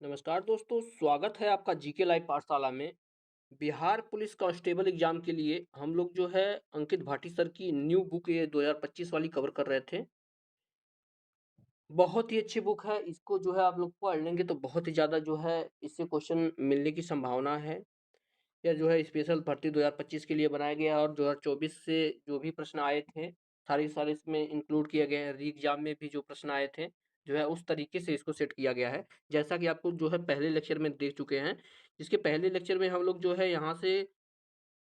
नमस्कार दोस्तों, स्वागत है आपका जीके लाइव पाठशाला में। बिहार पुलिस कांस्टेबल एग्जाम के लिए हम लोग जो है अंकित भाटी सर की न्यू बुक ये 2025 वाली कवर कर रहे थे। बहुत ही अच्छी बुक है, इसको जो है आप लोग पढ़ लेंगे तो बहुत ही ज़्यादा जो है इससे क्वेश्चन मिलने की संभावना है। यह जो है स्पेशल भर्ती 2025 के लिए बनाया गया है और 2024 से जो भी प्रश्न आए थे, सारे के सारे इसमें इंक्लूड किए गए हैं। री एग्जाम में भी जो प्रश्न आए थे, जो है उस तरीके से इसको सेट किया गया है। जैसा कि आपको जो है पहले लेक्चर में देख चुके हैं, जिसके पहले लेक्चर में हम लोग जो है यहाँ से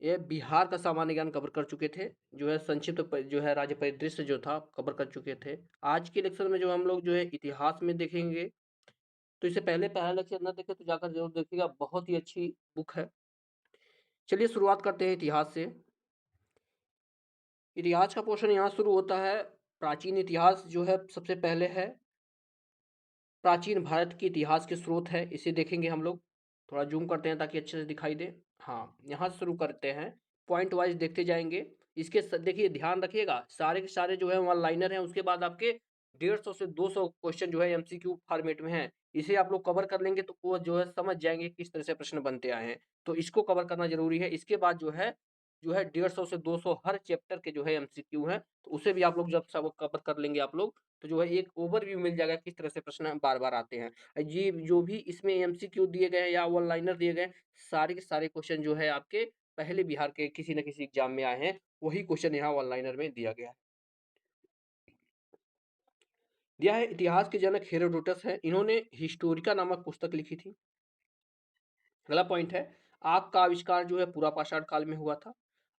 ये बिहार का सामान्य ज्ञान कवर कर चुके थे, जो है संक्षिप्त जो है राज्य परिदृश्य जो था कवर कर चुके थे। आज के लेक्चर में जो हम लोग जो है इतिहास में देखेंगे, तो इससे पहले पहला लेक्चर ना देखे तो जाकर जरूर देखिएगा, बहुत ही अच्छी बुक है। चलिए शुरुआत करते हैं इतिहास से। इतिहास का पोर्शन यहाँ शुरू होता है। प्राचीन इतिहास जो है सबसे पहले है, प्राचीन भारत के इतिहास के स्रोत है, इसे देखेंगे हम लोग। थोड़ा जूम करते हैं ताकि अच्छे से दिखाई दे। हाँ, यहाँ से शुरू करते हैं, पॉइंट वाइज देखते जाएंगे। इसके देखिए ध्यान रखिएगा, सारे के सारे जो है वन लाइनर हैं, उसके बाद आपके 150 से 200 क्वेश्चन जो है एमसीक्यू फॉर्मेट में है। इसे आप लोग कवर कर लेंगे तो वो जो है समझ जाएंगे किस तरह से प्रश्न बनते आए हैं, तो इसको कवर करना जरूरी है। इसके बाद जो है 150 से 200 हर चैप्टर के जो है एमसीक्यू हैं, तो उसे भी आप लोग जब सब कवर कर लेंगे आप लोग, तो जो है एक ओवरव्यू मिल जाएगा किस तरह से प्रश्न बार-बार आते हैं। ये जो भी इसमें एमसीक्यू दिए गए हैं या वन लाइनर दिए गए हैं, सारे के सारे क्वेश्चन जो है आपके पहले बिहार के किसी न किसी एग्जाम में आए हैं, वही क्वेश्चन यहाँ वन लाइनर में दिया गया है। दिया है इतिहास के जनक हेरोडोटस हैं, इन्होंने हिस्टोरिका नामक पुस्तक लिखी थी। अगला पॉइंट है, आग का आविष्कार जो है पूरा पाषाण काल में हुआ था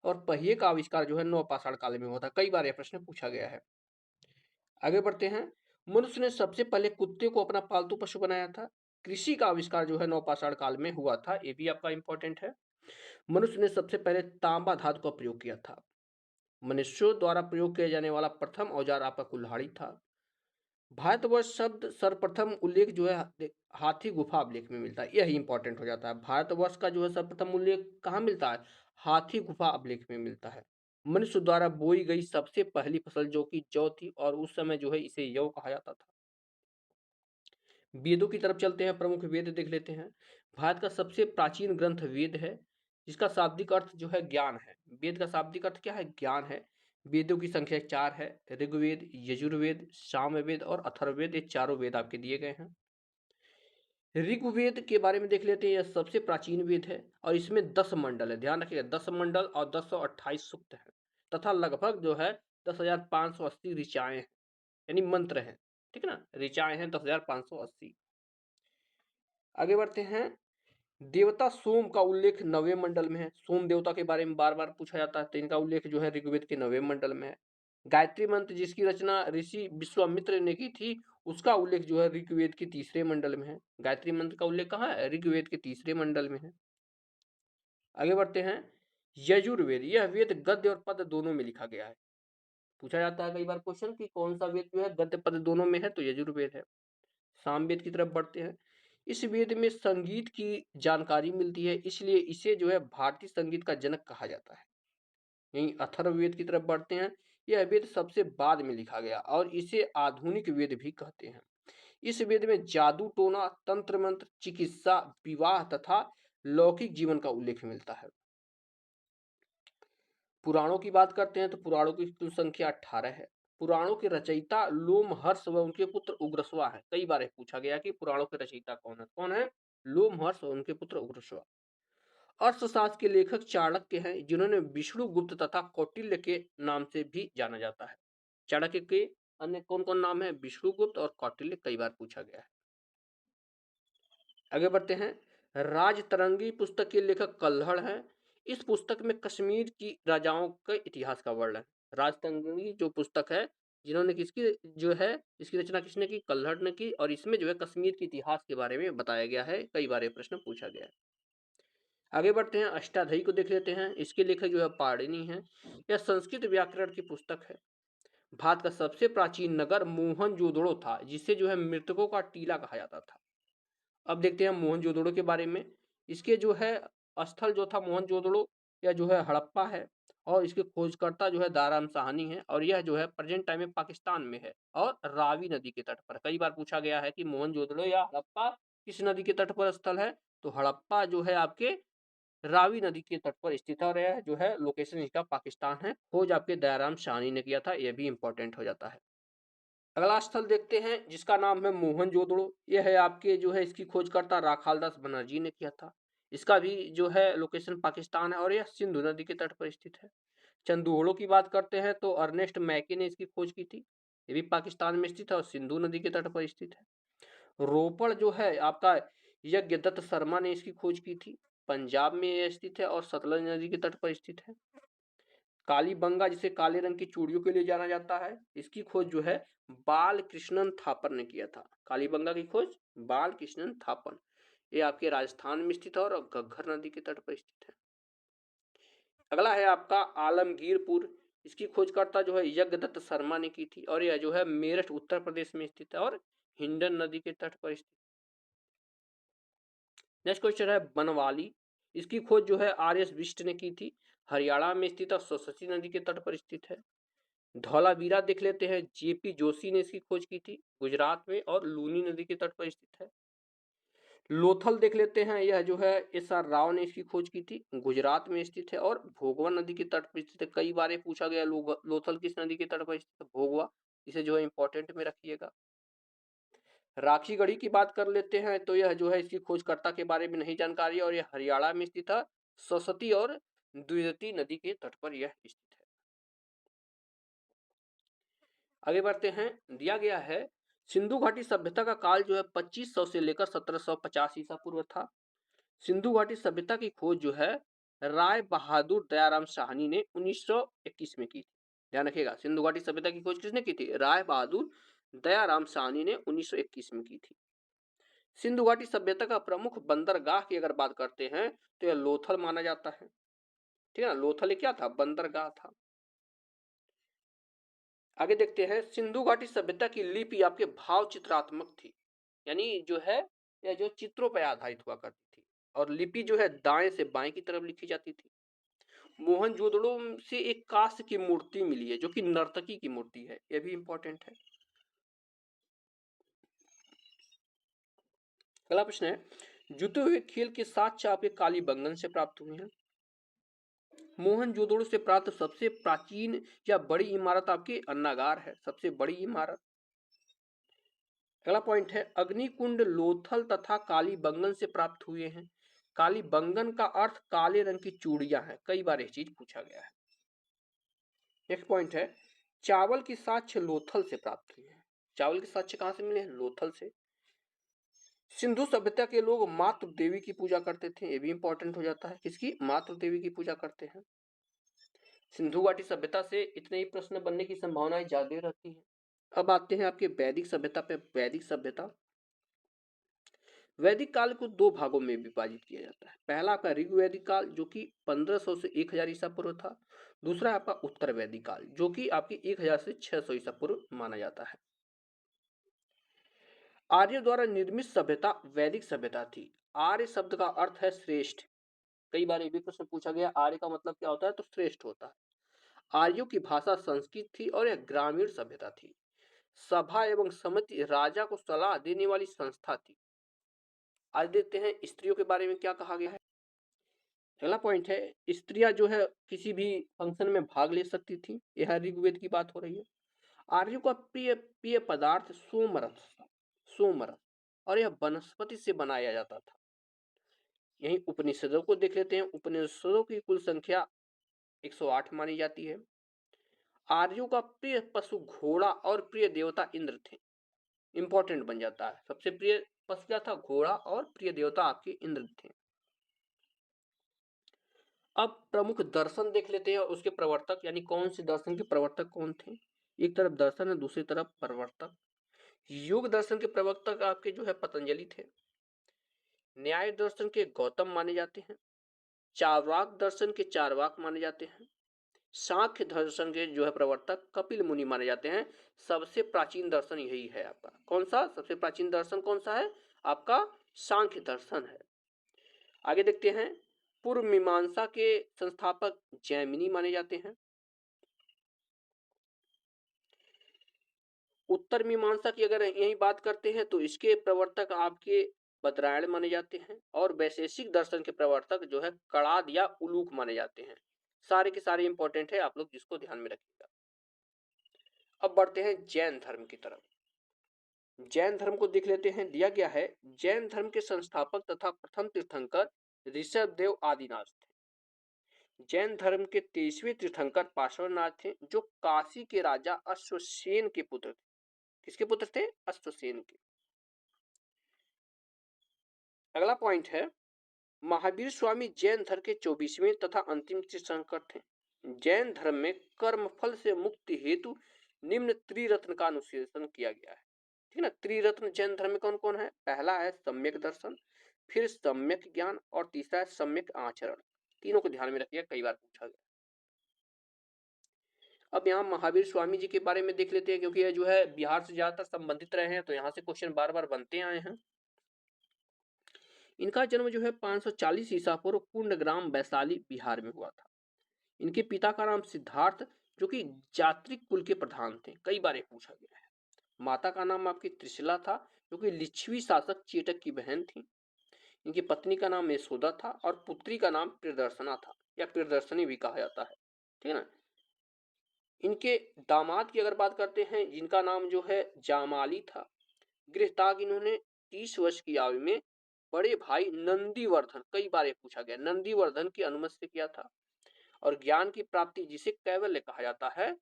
और पहिए का आविष्कार जो है नव पाषाण काल में हुआ था। कई बार यह प्रश्न पूछा गया है। आगे बढ़ते हैं, मनुष्य ने सबसे पहले कुत्ते को अपना पालतू पशु बनाया था। कृषि का आविष्कार जो है नवपाषाण काल में हुआ था, ये भी आपका इंपॉर्टेंट है। मनुष्य ने सबसे पहले तांबा धातु का प्रयोग किया था। मनुष्यों द्वारा प्रयोग किया जाने वाला प्रथम औजार आपका कुल्हाड़ी था। भारतवर्ष शब्द सर्वप्रथम उल्लेख जो है हाथी गुफा अभिलेख में मिलता है, यही इंपॉर्टेंट हो जाता है। भारतवर्ष का जो है सर्वप्रथम उल्लेख कहाँ मिलता है? हाथी गुफा अभिलेख में मिलता है। मनुष्य द्वारा बोई गई सबसे पहली फसल जो कि जौ थी और उस समय जो है इसे यव कहा जाता था। वेदों की तरफ चलते हैं, प्रमुख वेद देख लेते हैं। भारत का सबसे प्राचीन ग्रंथ वेद है, जिसका शाब्दिक अर्थ जो है ज्ञान है। वेद का शाब्दिक अर्थ क्या है? ज्ञान है। वेदों की संख्या 4 है, ऋग्वेद, यजुर्वेद, सामवेद और अथर्ववेद, ये चारों वेद आपके दिए गए हैं। ऋग्वेद के बारे में देख लेते हैं, यह सबसे प्राचीन वेद है और इसमें 10 मंडल है। ध्यान रखिएगा, 10 मंडल और 1028 सूक्त है तथा लगभग जो है 10,580 ऋचाएं हैं, यानी मंत्र हैं। ठीक है ना, ऋचाएं हैं 10,580। आगे बढ़ते हैं, देवता सोम का उल्लेख 9वें मंडल में है। सोम देवता के बारे में बार बार पूछा जाता है, तो इनका उल्लेख जो है ऋग्वेद के 9वें मंडल में है। गायत्री मंत्र जिसकी रचना ऋषि विश्वामित्र ने की थी, उसका उल्लेख जो है ऋग्वेद के तीसरे मंडल में है। गायत्री मंत्र का उल्लेख कहाँ है? ऋग्वेद के तीसरे मंडल में है। आगे बढ़ते हैं, यजुर्वेद, यह वेद गद्य और पद दोनों में लिखा गया है। पूछा जाता है कई बार क्वेश्चन कि कौन सा वेद जो है गद्य पद दोनों में है, तो यजुर्वेद है। सामवेद की तरफ बढ़ते हैं, इस वेद में संगीत की जानकारी मिलती है, इसलिए इसे जो है भारतीय संगीत का जनक कहा जाता है। यहीं अथर्ववेद की तरफ बढ़ते हैं, यह वेद सबसे बाद में लिखा गया और इसे आधुनिक वेद भी कहते हैं। इस वेद में जादू टोना, तंत्र मंत्र, चिकित्सा, विवाह तथा लौकिक जीवन का उल्लेख मिलता है। पुराणों की बात करते हैं तो पुराणों की कुल संख्या 18 है। पुराणों के रचयिता लोमहर्ष व उनके पुत्र उग्रश्वा है। कई बार पूछा गया कि पुराणों के रचयिता कौन है? कौन है? लोमहर्ष और उनके पुत्र उग्रश्वा। अर्थशास्त्र के लेखक चाणक्य हैं, जिन्होंने विष्णुगुप्त तथा कौटिल्य के नाम से भी जाना जाता है। चाणक्य के अन्य कौन कौन नाम है? विष्णुगुप्त और कौटिल्य, कई बार पूछा गया है। आगे बढ़ते हैं, राजतरंगी पुस्तक के लेखक कल्हड़ हैं। इस पुस्तक में कश्मीर की राजाओं के इतिहास का वर्णन है। राजतरंगी जो पुस्तक है, जिन्होंने किसकी जो है इसकी रचना किसने की? कल्हड़ ने की, और इसमें जो है कश्मीर के इतिहास के बारे में बताया गया है। कई बार ये प्रश्न पूछा गया है। आगे बढ़ते हैं, अष्टाध्यायी को देख लेते हैं। इसके लेखक जो है पाणिनि हैं। यह संस्कृत व्याकरण की पुस्तक है। भारत का सबसे प्राचीन नगर मोहनजोदड़ो था, जिसे जो है मृतकों का टीला कहा जाता था। अब देखते हैं मोहनजोदड़ो के बारे में। इसके जो है स्थल जो था मोहनजोदड़ो, यह जो है हड़प्पा है और इसके खोजकर्ता जो है दाराम साहनी है, और यह जो है प्रेजेंट टाइम में पाकिस्तान में है और रावी नदी के तट पर। कई बार पूछा गया है कि मोहनजोदड़ो या हड़प्पा किस नदी के तट पर स्थल है? तो हड़प्पा जो है आपके रावी नदी के तट पर स्थित है और यह जो है लोकेशन इसका पाकिस्तान है। खोज आपके दयाराम साहनी ने किया था, यह भी इंपॉर्टेंट हो जाता है। अगला स्थल देखते हैं जिसका नाम है मोहनजोदड़ो। यह है आपके जो है इसकी खोजकर्ता राखालदास बनर्जी ने किया था। इसका भी जो है लोकेशन पाकिस्तान है और यह सिंधु नदी के तट पर स्थित है। चंदोड़ो की बात करते हैं तो अर्नेस्ट मैके ने इसकी खोज की थी। ये भी पाकिस्तान में स्थित है और सिंधु नदी के तट पर स्थित है। रोपड़ जो है आपका यज्ञदत्त शर्मा ने इसकी खोज की थी। पंजाब में यह स्थित है और सतलज नदी के तट पर स्थित है। कालीबंगा जिसे काले रंग की चूड़ियों के लिए जाना जाता है, इसकी खोज जो है बाल कृष्णन थापर ने किया था। कालीबंगा की खोज बाल कृष्णन थापन, ये आपके राजस्थान में स्थित है और घग्गर नदी के तट पर स्थित है। अगला है आपका आलमगीरपुर। इसकी खोजकर्ता जो है यज्ञदत्त शर्मा ने की थी और यह जो है मेरठ उत्तर प्रदेश में स्थित है और हिंडन नदी के तट पर स्थित। नेक्स्ट क्वेश्चन है बनवाली। इसकी खोज जो है आर एस बिष्ट ने की थी। हरियाणा में स्थित है, सरस्वती नदी के तट पर स्थित है। धौलावीरा देख लेते हैं, जेपी जोशी ने इसकी खोज की थी, गुजरात में और लूनी नदी के तट पर स्थित है। लोथल देख लेते हैं, यह जो है एस आर राव ने इसकी खोज की थी, गुजरात में स्थित है और भोगवा नदी के तट पर स्थित है। कई बार ये पूछा गया लोथल किस नदी के तट पर स्थित है? भोगवा। इसे जो है इंपॉर्टेंट में रखिएगा। राखीगढ़ी की बात कर लेते हैं तो यह जो है इसकी खोजकर्ता के बारे में नहीं जानकारी और यह हरियाणा में स्थित है, सरस्वती और द्विवेदी नदी के तट पर यह स्थित है। आगे बढ़ते हैं, दिया गया है सिंधु घाटी सभ्यता का काल जो है 2500 से लेकर 1750 ईसा पूर्व था। सिंधु घाटी सभ्यता की खोज जो है राय बहादुर दयाराम साहनी ने 1921 में की थी। ध्यान रखिएगा, सिंधु घाटी सभ्यता की खोज किसने की थी? राय बहादुर दयाराम साहनी ने 1921 में की थी। सिंधु घाटी सभ्यता का प्रमुख बंदरगाह की अगर बात करते हैं तो यह लोथल माना जाता है। ठीक है ना, लोथल क्या था? बंदरगाह था। आगे देखते हैं, सिंधु घाटी सभ्यता की लिपि आपके भाव चित्रात्मक थी, यानी जो है यह जो चित्रों पर आधारित हुआ करती थी और लिपि जो है दाएं से बाएं की तरफ लिखी जाती थी। मोहनजोदड़ो से एक कांस्य की मूर्ति मिली है जो कि नर्तकी की मूर्ति है, यह भी इंपॉर्टेंट है। अगला प्रश्न है, जुटे हुए खेल के 7 चापे कालीबंगन से प्राप्त हुए हैं। मोहनजोदड़ो से प्राप्त सबसे प्राचीन या बड़ी इमारत आपकी अन्नागार है, सबसे बड़ी इमारत। अगला पॉइंट है, अग्निकुंड लोथल तथा कालीबंगन से प्राप्त हुए हैं। कालीबंगन का अर्थ काले रंग की चूड़ियां हैं, कई बार यह चीज पूछा गया है। नेक्स्ट पॉइंट है, चावल की साक्ष्य लोथल से प्राप्त हुए हैं। चावल के साक्ष्य कहां से मिले हैं? लोथल से। सिंधु सभ्यता के लोग मातृ देवी की पूजा करते थे, ये भी इंपॉर्टेंट हो जाता है। किसकी? मातृ देवी की पूजा करते हैं। सिंधु घाटी सभ्यता से इतने ही प्रश्न बनने की संभावनाएं ज्यादा रहती है। अब आते हैं आपके वैदिक सभ्यता पे। वैदिक सभ्यता, वैदिक काल को 2 भागों में विभाजित किया जाता है। पहला आपका ऋग्वैदिक काल जो कि 1500 से 1000 ईसा पूर्व था। दूसरा आपका उत्तर वैदिक काल जो कि आपकी 1000 से 600 ईसा पूर्व माना जाता है। आर्य द्वारा निर्मित सभ्यता वैदिक सभ्यता थी। आर्य शब्द का अर्थ है श्रेष्ठ। कई बार ये भी प्रश्न पूछा गया, आर्य का मतलब क्या होता है? तो श्रेष्ठ होता है। आर्यों की भाषा संस्कृत थी और यह ग्रामीण सभ्यता थी। सभा एवं समिति राजा को सलाह देने वाली संस्था थी। आज देखते हैं स्त्रियों के बारे में क्या कहा गया है। अगला पॉइंट है, स्त्रियां जो है किसी भी फंक्शन में भाग ले सकती थी। यह ऋग्वेद की बात हो रही है। आर्यों का प्रिय प्रिय पदार्थ सोमरस था, सोमरस, और यह वनस्पति से बनाया जाता था। यहीं उपनिषदों को देख लेते हैं। उपनिषदों की कुल संख्या 108 मानी जाती है। आर्यों का प्रिय पशु घोड़ा और प्रिय देवता इंद्र थे। इंपॉर्टेंट बन जाता है। सबसे प्रिय पशु क्या था? घोड़ा, और प्रिय देवता आपके इंद्र थे। अब प्रमुख दर्शन देख लेते हैं और उसके प्रवर्तक, यानी कौन से दर्शन के प्रवर्तक कौन थे। एक तरफ दर्शन है, दूसरी तरफ प्रवर्तक। योग दर्शन के प्रवर्तक आपके जो है पतंजलि थे। न्याय दर्शन के गौतम माने जाते हैं। चार्वाक दर्शन के चार्वाक माने जाते हैं। सांख्य दर्शन के जो है प्रवर्तक कपिल मुनि माने जाते हैं। सबसे प्राचीन दर्शन यही है आपका। कौन सा सबसे प्राचीन दर्शन कौन सा है? आपका सांख्य दर्शन है। आगे देखते हैं, पूर्व मीमांसा के संस्थापक जैमिनी माने जाते हैं। उत्तर मीमांसा की अगर यही बात करते हैं तो इसके प्रवर्तक आपके बदरायण माने जाते हैं, और वैशेषिक दर्शन के प्रवर्तक जो है कणाद या उलूक माने जाते हैं। सारे के सारे इंपॉर्टेंट है, आप लोग जिसको ध्यान में रखिएगा। अब बढ़ते हैं जैन धर्म की तरफ। जैन धर्म को देख लेते हैं। दिया गया है, जैन धर्म के संस्थापक तथा प्रथम तीर्थंकर ऋषभदेव आदिनाथ थे। जैन धर्म के 23वें तीर्थंकर पार्श्वनाथ थे, जो काशी के राजा अश्वसेन के पुत्र थे। किसके पुत्र थे? अश्वसेन के। अगला पॉइंट है, महावीर स्वामी जैन धर्म के 24वें तथा अंतिम तीर्थंकर थे। जैन धर्म में कर्मफल से मुक्ति हेतु निम्न त्रिरत्न का अनुशासन किया गया है। ठीक है ना। त्रिरत्न जैन धर्म में कौन कौन है? पहला है सम्यक दर्शन, फिर सम्यक ज्ञान, और तीसरा है सम्यक आचरण। तीनों को ध्यान में रखिएगा, कई बार पूछा गया। अब यहाँ महावीर स्वामी जी के बारे में देख लेते हैं, क्योंकि यह जो है बिहार से ज्यादातर संबंधित रहे हैं, तो यहाँ से क्वेश्चन बार बार बनते आए हैं। इनका जन्म जो है 540 ईसा पूर्व कुंडग्राम वैशाली बिहार में हुआ था। इनके पिता का नाम सिद्धार्थ, जो कि जात्रिक कुल के प्रधान थे। कई बार ये पूछा गया है। माता का नाम आपकी त्रिशला था, जो कि लिच्छवी शासक चेटक की बहन थी। इनकी पत्नी का नाम यशोदा था, और पुत्री का नाम प्रियदर्शना था, या प्रियदर्शनी भी कहा जाता है। ठीक है ना। इनके दामाद की अगर बात करते हैं, जिनका नाम जो है जामाली था, गृहताग इन्होंने 30 वर्ष की आयु में बड़े भाई नंदीवर्धन, कई बार ये पूछा गया, नंदीवर्धन की अनुमति से किया था। और ज्ञान की प्राप्ति, जिसे कैवल्य कहा जाता है,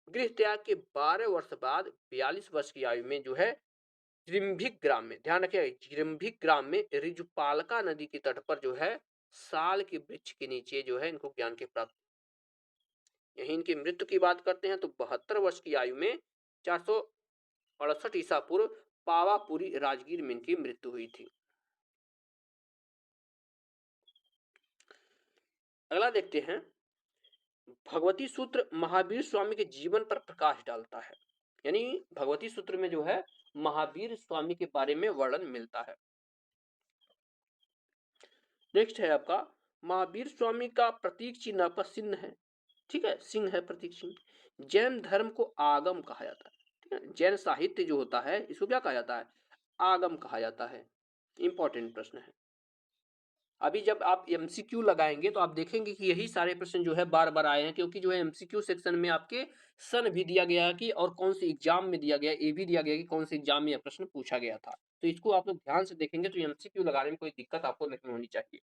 गृह त्याग के 12 वर्ष बाद 42 वर्ष की आयु में जो है जिरंभिक ग्राम में, ध्यान रखिएगा, जिरंभिक ग्राम में ऋजुपालका नदी के तट पर जो है साल के वृक्ष के नीचे जो है इनको ज्ञान की प्राप्ति। यही इनकी मृत्यु की बात करते हैं तो 72 वर्ष की आयु में 468 ईसा पूर्व पावापुरी राजगीर में इनकी मृत्यु हुई थी। अगला देखते हैं, भगवती सूत्र महावीर स्वामी के जीवन पर प्रकाश डालता है। यानी भगवती सूत्र में जो है महावीर स्वामी के बारे में वर्णन मिलता है। नेक्स्ट है आपका, महावीर स्वामी का प्रतीक चिन्ह आपका सिंह है। ठीक है, सिंह है प्रतीक चिन्ह। जैन धर्म को आगम कहा जाता है। ठीक है, जैन साहित्य जो होता है इसको क्या कहा जाता है? आगम कहा जाता है। इंपॉर्टेंट प्रश्न है। अभी जब आप एमसीक्यू लगाएंगे तो आप देखेंगे कि यही सारे प्रश्न जो है बार बार आए हैं, क्योंकि जो है एमसीक्यू सेक्शन में आपके सन भी दिया गया है कि और कौन सी एग्जाम में दिया गया, ये भी दिया गया कि कौन से एग्जाम में यह प्रश्न पूछा गया था। तो इसको आप लोग ध्यान से देखेंगे तो एमसीक्यू लगाने में कोई दिक्कत आपको नहीं होनी चाहिए।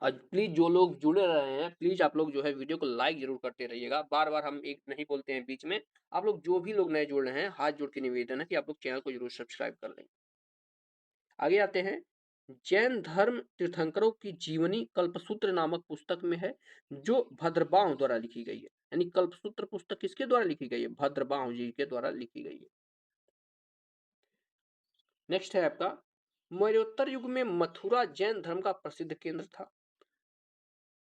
और प्लीज जो लोग जुड़े रहे हैं, प्लीज आप लोग जो है वीडियो को लाइक जरूर करते रहिएगा। बार बार हम एक नहीं बोलते हैं बीच में। आप लोग जो भी लोग नए जुड़ रहे हैं, हाथ जोड़ के निवेदन है कि आप लोग चैनल को जरूर सब्सक्राइब कर लें। आगे आते हैं, जैन धर्म तीर्थंकरों की जीवनी कल्पसूत्र नामक पुस्तक में है, जो भद्रबाहु द्वारा लिखी गई है। यानी कल्पसूत्र पुस्तक किसके द्वारा लिखी गई है? भद्रबाहु जी के द्वारा लिखी गई है। नेक्स्ट है आपका, मौर्योत्तर युग में मथुरा जैन धर्म का प्रसिद्ध केंद्र था।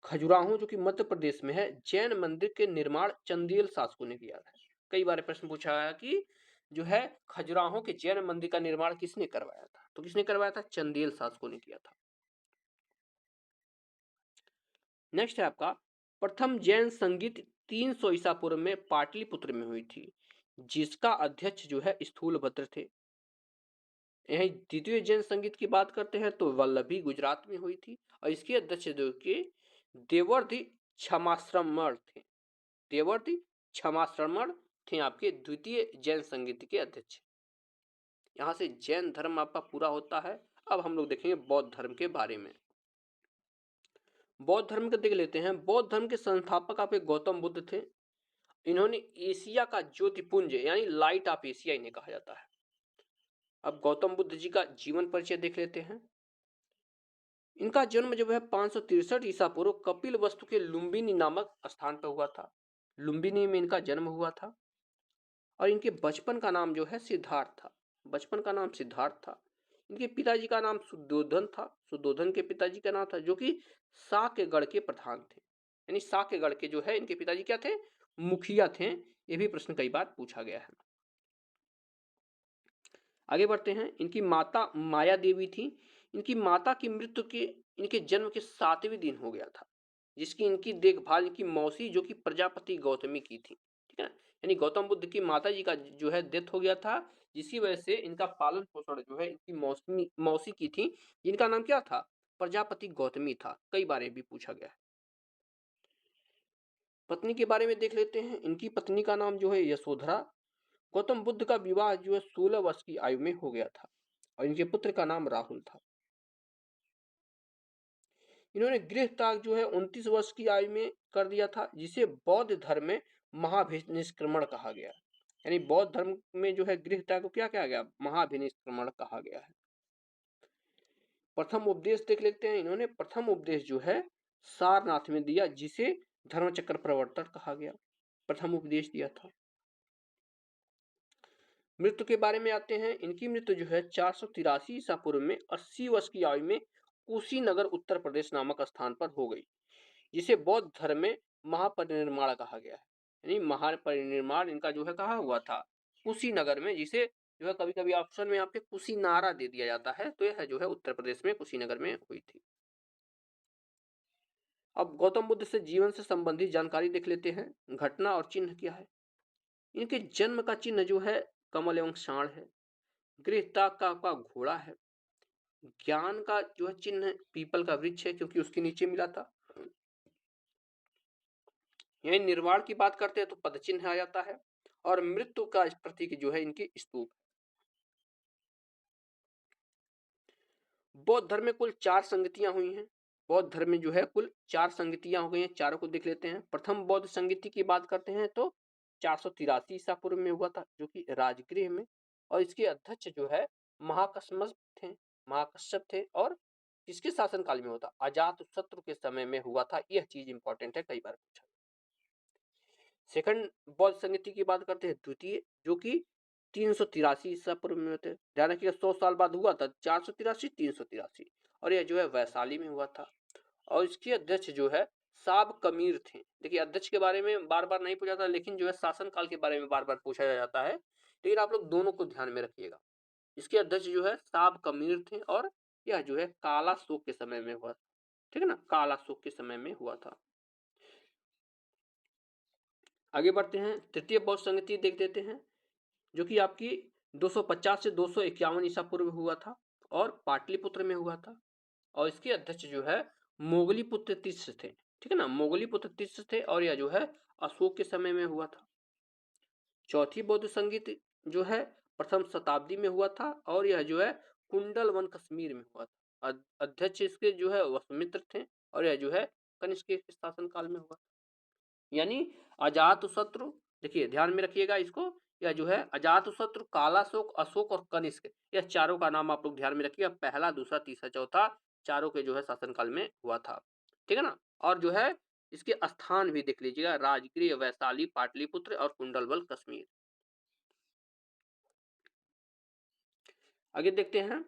खजुराहो जो कि मध्य प्रदेश में है, जैन मंदिर के निर्माण चंदेल शासकों ने किया था। कई बार प्रश्न पूछा है कि जो है खजुराहो के जैन मंदिर का निर्माण किसने करवाया था? तो किसने करवाया था? चंदेल शासकों ने किया था। नेक्स्ट है आपका, प्रथम जैन संगीत 300 ईसा पूर्व में पाटलिपुत्र में हुई थी, जिसका अध्यक्ष जो है स्थूलभद्र थे। यही द्वितीय जैन संगीत की बात करते हैं तो वल्लभी गुजरात में हुई थी, और इसके अध्यक्ष जो कि देवर्धि क्षमाश्रमण थे। देवर्धि क्षमाश्रमण थे आपके द्वितीय जैन संगीत के अध्यक्ष। यहाँ से जैन धर्म आपका पूरा होता है। अब हम लोग देखेंगे बौद्ध धर्म के बारे में। बौद्ध धर्म को देख लेते हैं। बौद्ध धर्म के संस्थापक आपके गौतम बुद्ध थे। इन्होंने एशिया का ज्योतिपुंज यानी लाइट ऑफ एशिया इन्हें कहा जाता है। अब गौतम बुद्ध जी का जीवन परिचय देख लेते हैं। इनका जन्म जो है 563 ईसा पूर्व कपिल वस्तु के लुम्बिनी नामक स्थान पर हुआ था। लुम्बिनी में इनका जन्म हुआ था। और इनके बचपन का नाम जो है सिद्धार्थ था। बचपन का नाम सिद्धार्थ था। इनके पिताजी का नाम सुद्धोधन था। सुद्धोधन के पिताजी का नाम था, जो कि साक्यगढ़ के प्रधान थे। यानी साक्यगढ़ के जो है इनके पिताजी क्या थे? मुखिया थे। ये भी प्रश्न कई बार पूछा गया है। आगे बढ़ते हैं। इनकी माता माया देवी थी। इनकी माता की मृत्यु के इनके जन्म के 7वें दिन हो गया था, जिसकी इनकी देखभाल इनकी मौसी जो कि प्रजापति गौतमी की थी। ठीक है ना। यानी गौतम बुद्ध की माता जी का जो है डेथ हो गया था, जिसकी वजह से इनका पालन पोषण जो है इनकी मौसी की थी, जिनका नाम क्या था? प्रजापति गौतमी था। कई बार ये भी पूछा गया है। पत्नी के बारे में देख लेते हैं। इनकी पत्नी का नाम जो है यशोधरा। गौतम बुद्ध का विवाह जो है 16 वर्ष की आयु में हो गया था और इनके पुत्र का नाम राहुल था। इन्होंने गृह त्याग जो है 29 वर्ष की आयु में कर दिया था, जिसे बौद्ध धर्म में महाभिनिष्क्रमण कहा गया। यानी बौद्ध धर्म में जो है गृह त्याग को क्या कहा गया? महाभिनिष्क्रमण कहा गया है। प्रथम उपदेश देख लेते हैं। इन्होंने प्रथम उपदेश जो है सारनाथ में दिया, जिसे धर्मचक्र प्रवर्तन कहा गया। प्रथम उपदेश दिया था। मृत्यु के बारे में आते हैं। इनकी मृत्यु जो है 483 ईसा पूर्व में 80 वर्ष की आयु में कुशीनगर उत्तर प्रदेश नामक स्थान पर हो गई, जिसे बौद्ध धर्म में महापरिनिर्वाण कहा गया है। यानी महापरिनिर्वाण इनका जो है कहा हुआ था? कुशीनगर में, जिसे जो है कभी कभी ऑप्शन में आपके कुशीनारा दे दिया जाता है, तो यह जो है उत्तर प्रदेश में कुशीनगर में हुई थी। अब गौतम बुद्ध से जीवन से संबंधित जानकारी देख लेते हैं। घटना और चिन्ह क्या है? इनके जन्म का चिन्ह जो है कमल एवं सांड है। गृहत्याग का आपका घोड़ा है। ज्ञान का जो है चिन्ह पीपल का वृक्ष है, क्योंकि उसके नीचे मिला था। यही निर्वाण की बात करते हैं तो पद चिन्ह आ जाता है, और मृत्यु का प्रतीक जो है इनकी स्तूप। बौद्ध धर्म में कुल 4 संगतियां हुई हैं। बौद्ध धर्म में जो है कुल 4 संगतियां हो गई हैं। चारों को देख लेते हैं। प्रथम बौद्ध संगति की बात करते हैं तो 483 ईसा पूर्व में हुआ था, जो कि राजगृह में, और इसके अध्यक्ष जो है महाकश्यप थे और किसके शासनकाल में हुआ था? अजातशत्रु के समय में हुआ था। यह चीज इंपॉर्टेंट है, कई बार पूछा। सेकंड बौद्ध संगति की बात करते हैं, द्वितीय, जो कि 383 ईसा पूर्व में होते हैं। ध्यान रखिएगा 100 साल बाद हुआ था। 483 383, और यह जो है वैशाली में हुआ था। और इसके अध्यक्ष जो है साब कमीर थे। देखिए अध्यक्ष के बारे में बार बार नहीं पूछा था, लेकिन जो है शासनकाल के बारे में बार बार पूछा जाता है, लेकिन आप लोग दोनों को ध्यान में रखिएगा। इसके अध्यक्ष जो है साब कमीर थे, और यह जो है काला शोक के समय में हुआ, ठीक है ना? काला शोक के समय में हुआ था। आगे बढ़ते हैं। तृतीय बौद्ध संगति देख देते हैं, जो कि आपकी 250 से 251 ईसा पूर्व हुआ था और पाटलिपुत्र में हुआ था। और इसके अध्यक्ष जो है मोगलीपुत्र तीर्थ थे, ठीक है ना? मोगलीपुत्र तीर्थ थे, और यह जो है अशोक के समय में हुआ था। चौथी बौद्ध संगीत जो है प्रथम शताब्दी में हुआ था, और यह जो है कुंडल वन कश्मीर में हुआ था। अध्यक्ष इसके जो है वसुमित्र थे, और यह जो है कनिष्क के शासन काल में हुआ। यानी अजातशत्रु, देखिए ध्यान में रखिएगा इसको, यह जो है अजातशत्रु, कालाशोक, अशोक और कनिष्क, यह चारों का नाम आप लोग ध्यान में रखिएगा। पहला, दूसरा, तीसरा, चौथा, चारों के जो है शासनकाल में हुआ था, ठीक है ना? और जो है इसके स्थान भी देख लीजिएगा, राजगृह, वैशाली, पाटलिपुत्र और कुंडलवल कश्मीर। आगे देखते हैं।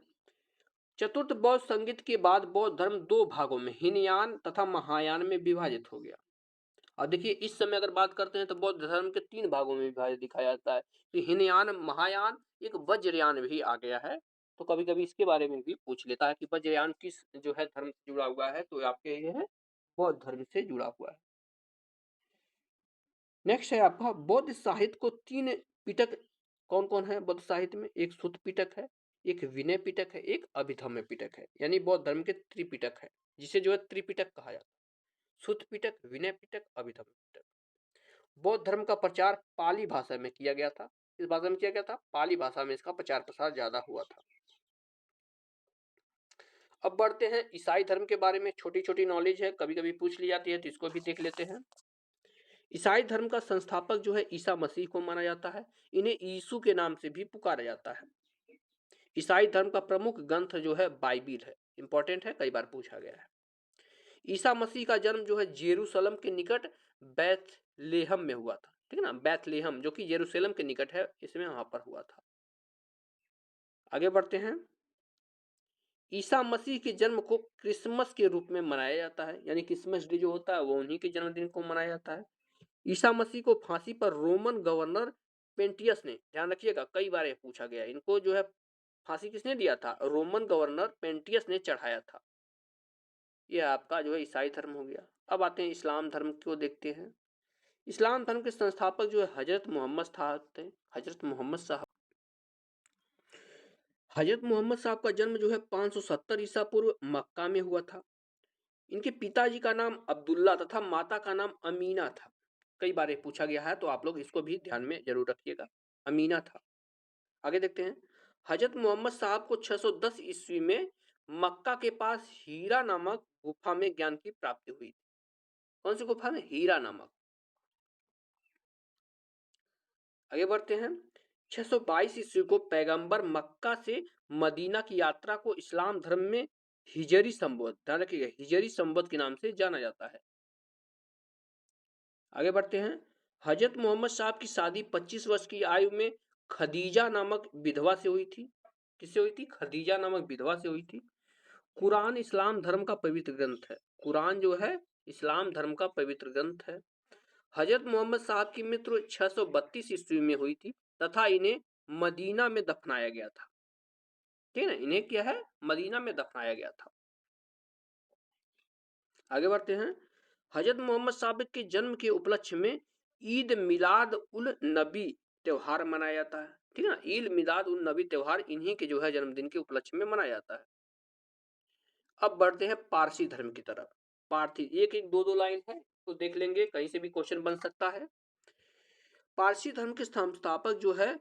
चतुर्थ बौद्ध संगीत के बाद बौद्ध धर्म 2 भागों में, हीनयान तथा महायान में विभाजित हो गया। और देखिए इस समय अगर बात करते हैं तो बौद्ध धर्म के 3 भागों में विभाजित दिखाया जाता है। तो हीनयान, महायान, एक वज्रयान भी आ गया है। तो कभी कभी इसके बारे में भी पूछ लेता है कि वज्रयान किस जो है धर्म से जुड़ा हुआ है, तो आपके ये है बौद्ध धर्म से जुड़ा हुआ है। नेक्स्ट है आपका बौद्ध साहित्य को 3 पिटक कौन कौन है बौद्ध साहित्य में? एक सुत्त पिटक है, एक विनय पिटक है, एक अभिधम्य पिटक है। यानी बौद्ध धर्म के त्रिपिटक है, जिसे जो है त्रिपिटक कहा जाता है। सुत्त पिटक, विनय पिटक, अभिधम्य पिटक। बौद्ध धर्म का प्रचार पाली भाषा में किया गया था। किस भाषा में किया गया था? पाली भाषा में इसका प्रचार प्रसार ज्यादा हुआ था। अब बढ़ते हैं ईसाई धर्म के बारे में। छोटी छोटी नॉलेज है, कभी कभी पूछ ली जाती है, तो इसको भी देख लेते हैं। ईसाई धर्म का संस्थापक जो है ईसा मसीह को माना जाता है। इन्हें यीशु के नाम से भी पुकारा जाता है। ईसाई धर्म का प्रमुख ग्रंथ जो है बाइबिल है। इंपॉर्टेंट है, कई बार पूछा गया है। ईसा मसीह का जन्म जो है जेरूशलम के निकट बैथलेहम में हुआ था, ठीक है ना? बैथलेहम जो कि जेरूशलम के निकट है, इसमें वहां पर हुआ था। आगे बढ़ते हैं। ईसा मसीह के जन्म को क्रिसमस के रूप में मनाया जाता है। यानी क्रिसमस डे जो होता है वो उन्हीं के जन्मदिन को मनाया जाता है। ईसा मसीह को फांसी पर रोमन गवर्नर पेंटियस ने, ध्यान रखिएगा कई बार ये पूछा गया, इनको जो है फांसी किसने दिया था? रोमन गवर्नर पेंटियस ने चढ़ाया था। यह आपका जो है ईसाई धर्म हो गया। अब आते हैं इस्लाम धर्म को देखते हैं। इस्लाम धर्म के संस्थापक जो है हजरत मोहम्मद साहब थे। हजरत मोहम्मद साहब हजरत मोहम्मद साहब का जन्म जो है 570 ईसा पूर्व मक्का में हुआ था। इनके पिताजी का नाम अब्दुल्ला तथा माता का नाम अमीना था। कई बार ये पूछा गया है तो आप लोग इसको भी ध्यान में जरूर रखिएगा, अमीना था। आगे देखते हैं, हजरत मोहम्मद साहब को 610 ईस्वी में मक्का के पास हीरा नामक गुफा में ज्ञान की प्राप्ति हुई। कौन सी गुफा में? हीरा नामक। आगे बढ़ते हैं, 622 ईस्वी को पैगंबर मक्का से मदीना की यात्रा को इस्लाम धर्म में हिजरी संवत, ध्यान रखिएगा, हिजरी संवत के नाम से जाना जाता है। आगे बढ़ते हैं, हजरत मोहम्मद साहब की शादी 25 वर्ष की आयु में खदीजा नामक विधवा से हुई थी। किससे हुई थी? खदीजा नामक विधवा से हुई थी। कुरान इस्लाम धर्म का पवित्र ग्रंथ है। कुरान जो है इस्लाम धर्म का पवित्र ग्रंथ है। हजरत मोहम्मद साहब की मृत्यु 632 ईस्वी में हुई थी तथा इन्हें मदीना में दफनाया गया था। ठीक है ना, इन्हें क्या है? मदीना में दफनाया गया था। आगे बढ़ते हैं, हजरत मोहम्मद साहब के जन्म के उपलक्ष्य में ईद मिलाद उल नबी त्योहार मनाया जाता है। ठीक है ना, ईद मिलाद उल नबी त्योहार इन्हीं के जो है जन्मदिन के उपलक्ष्य में मनाया जाता है। अब बढ़ते हैं पारसी धर्म की तरफ। पारसी, एक एक दो दो लाइन है तो देख लेंगे, कहीं से भी क्वेश्चन बन सकता है। पारसी धर्म के संस्थापक जो है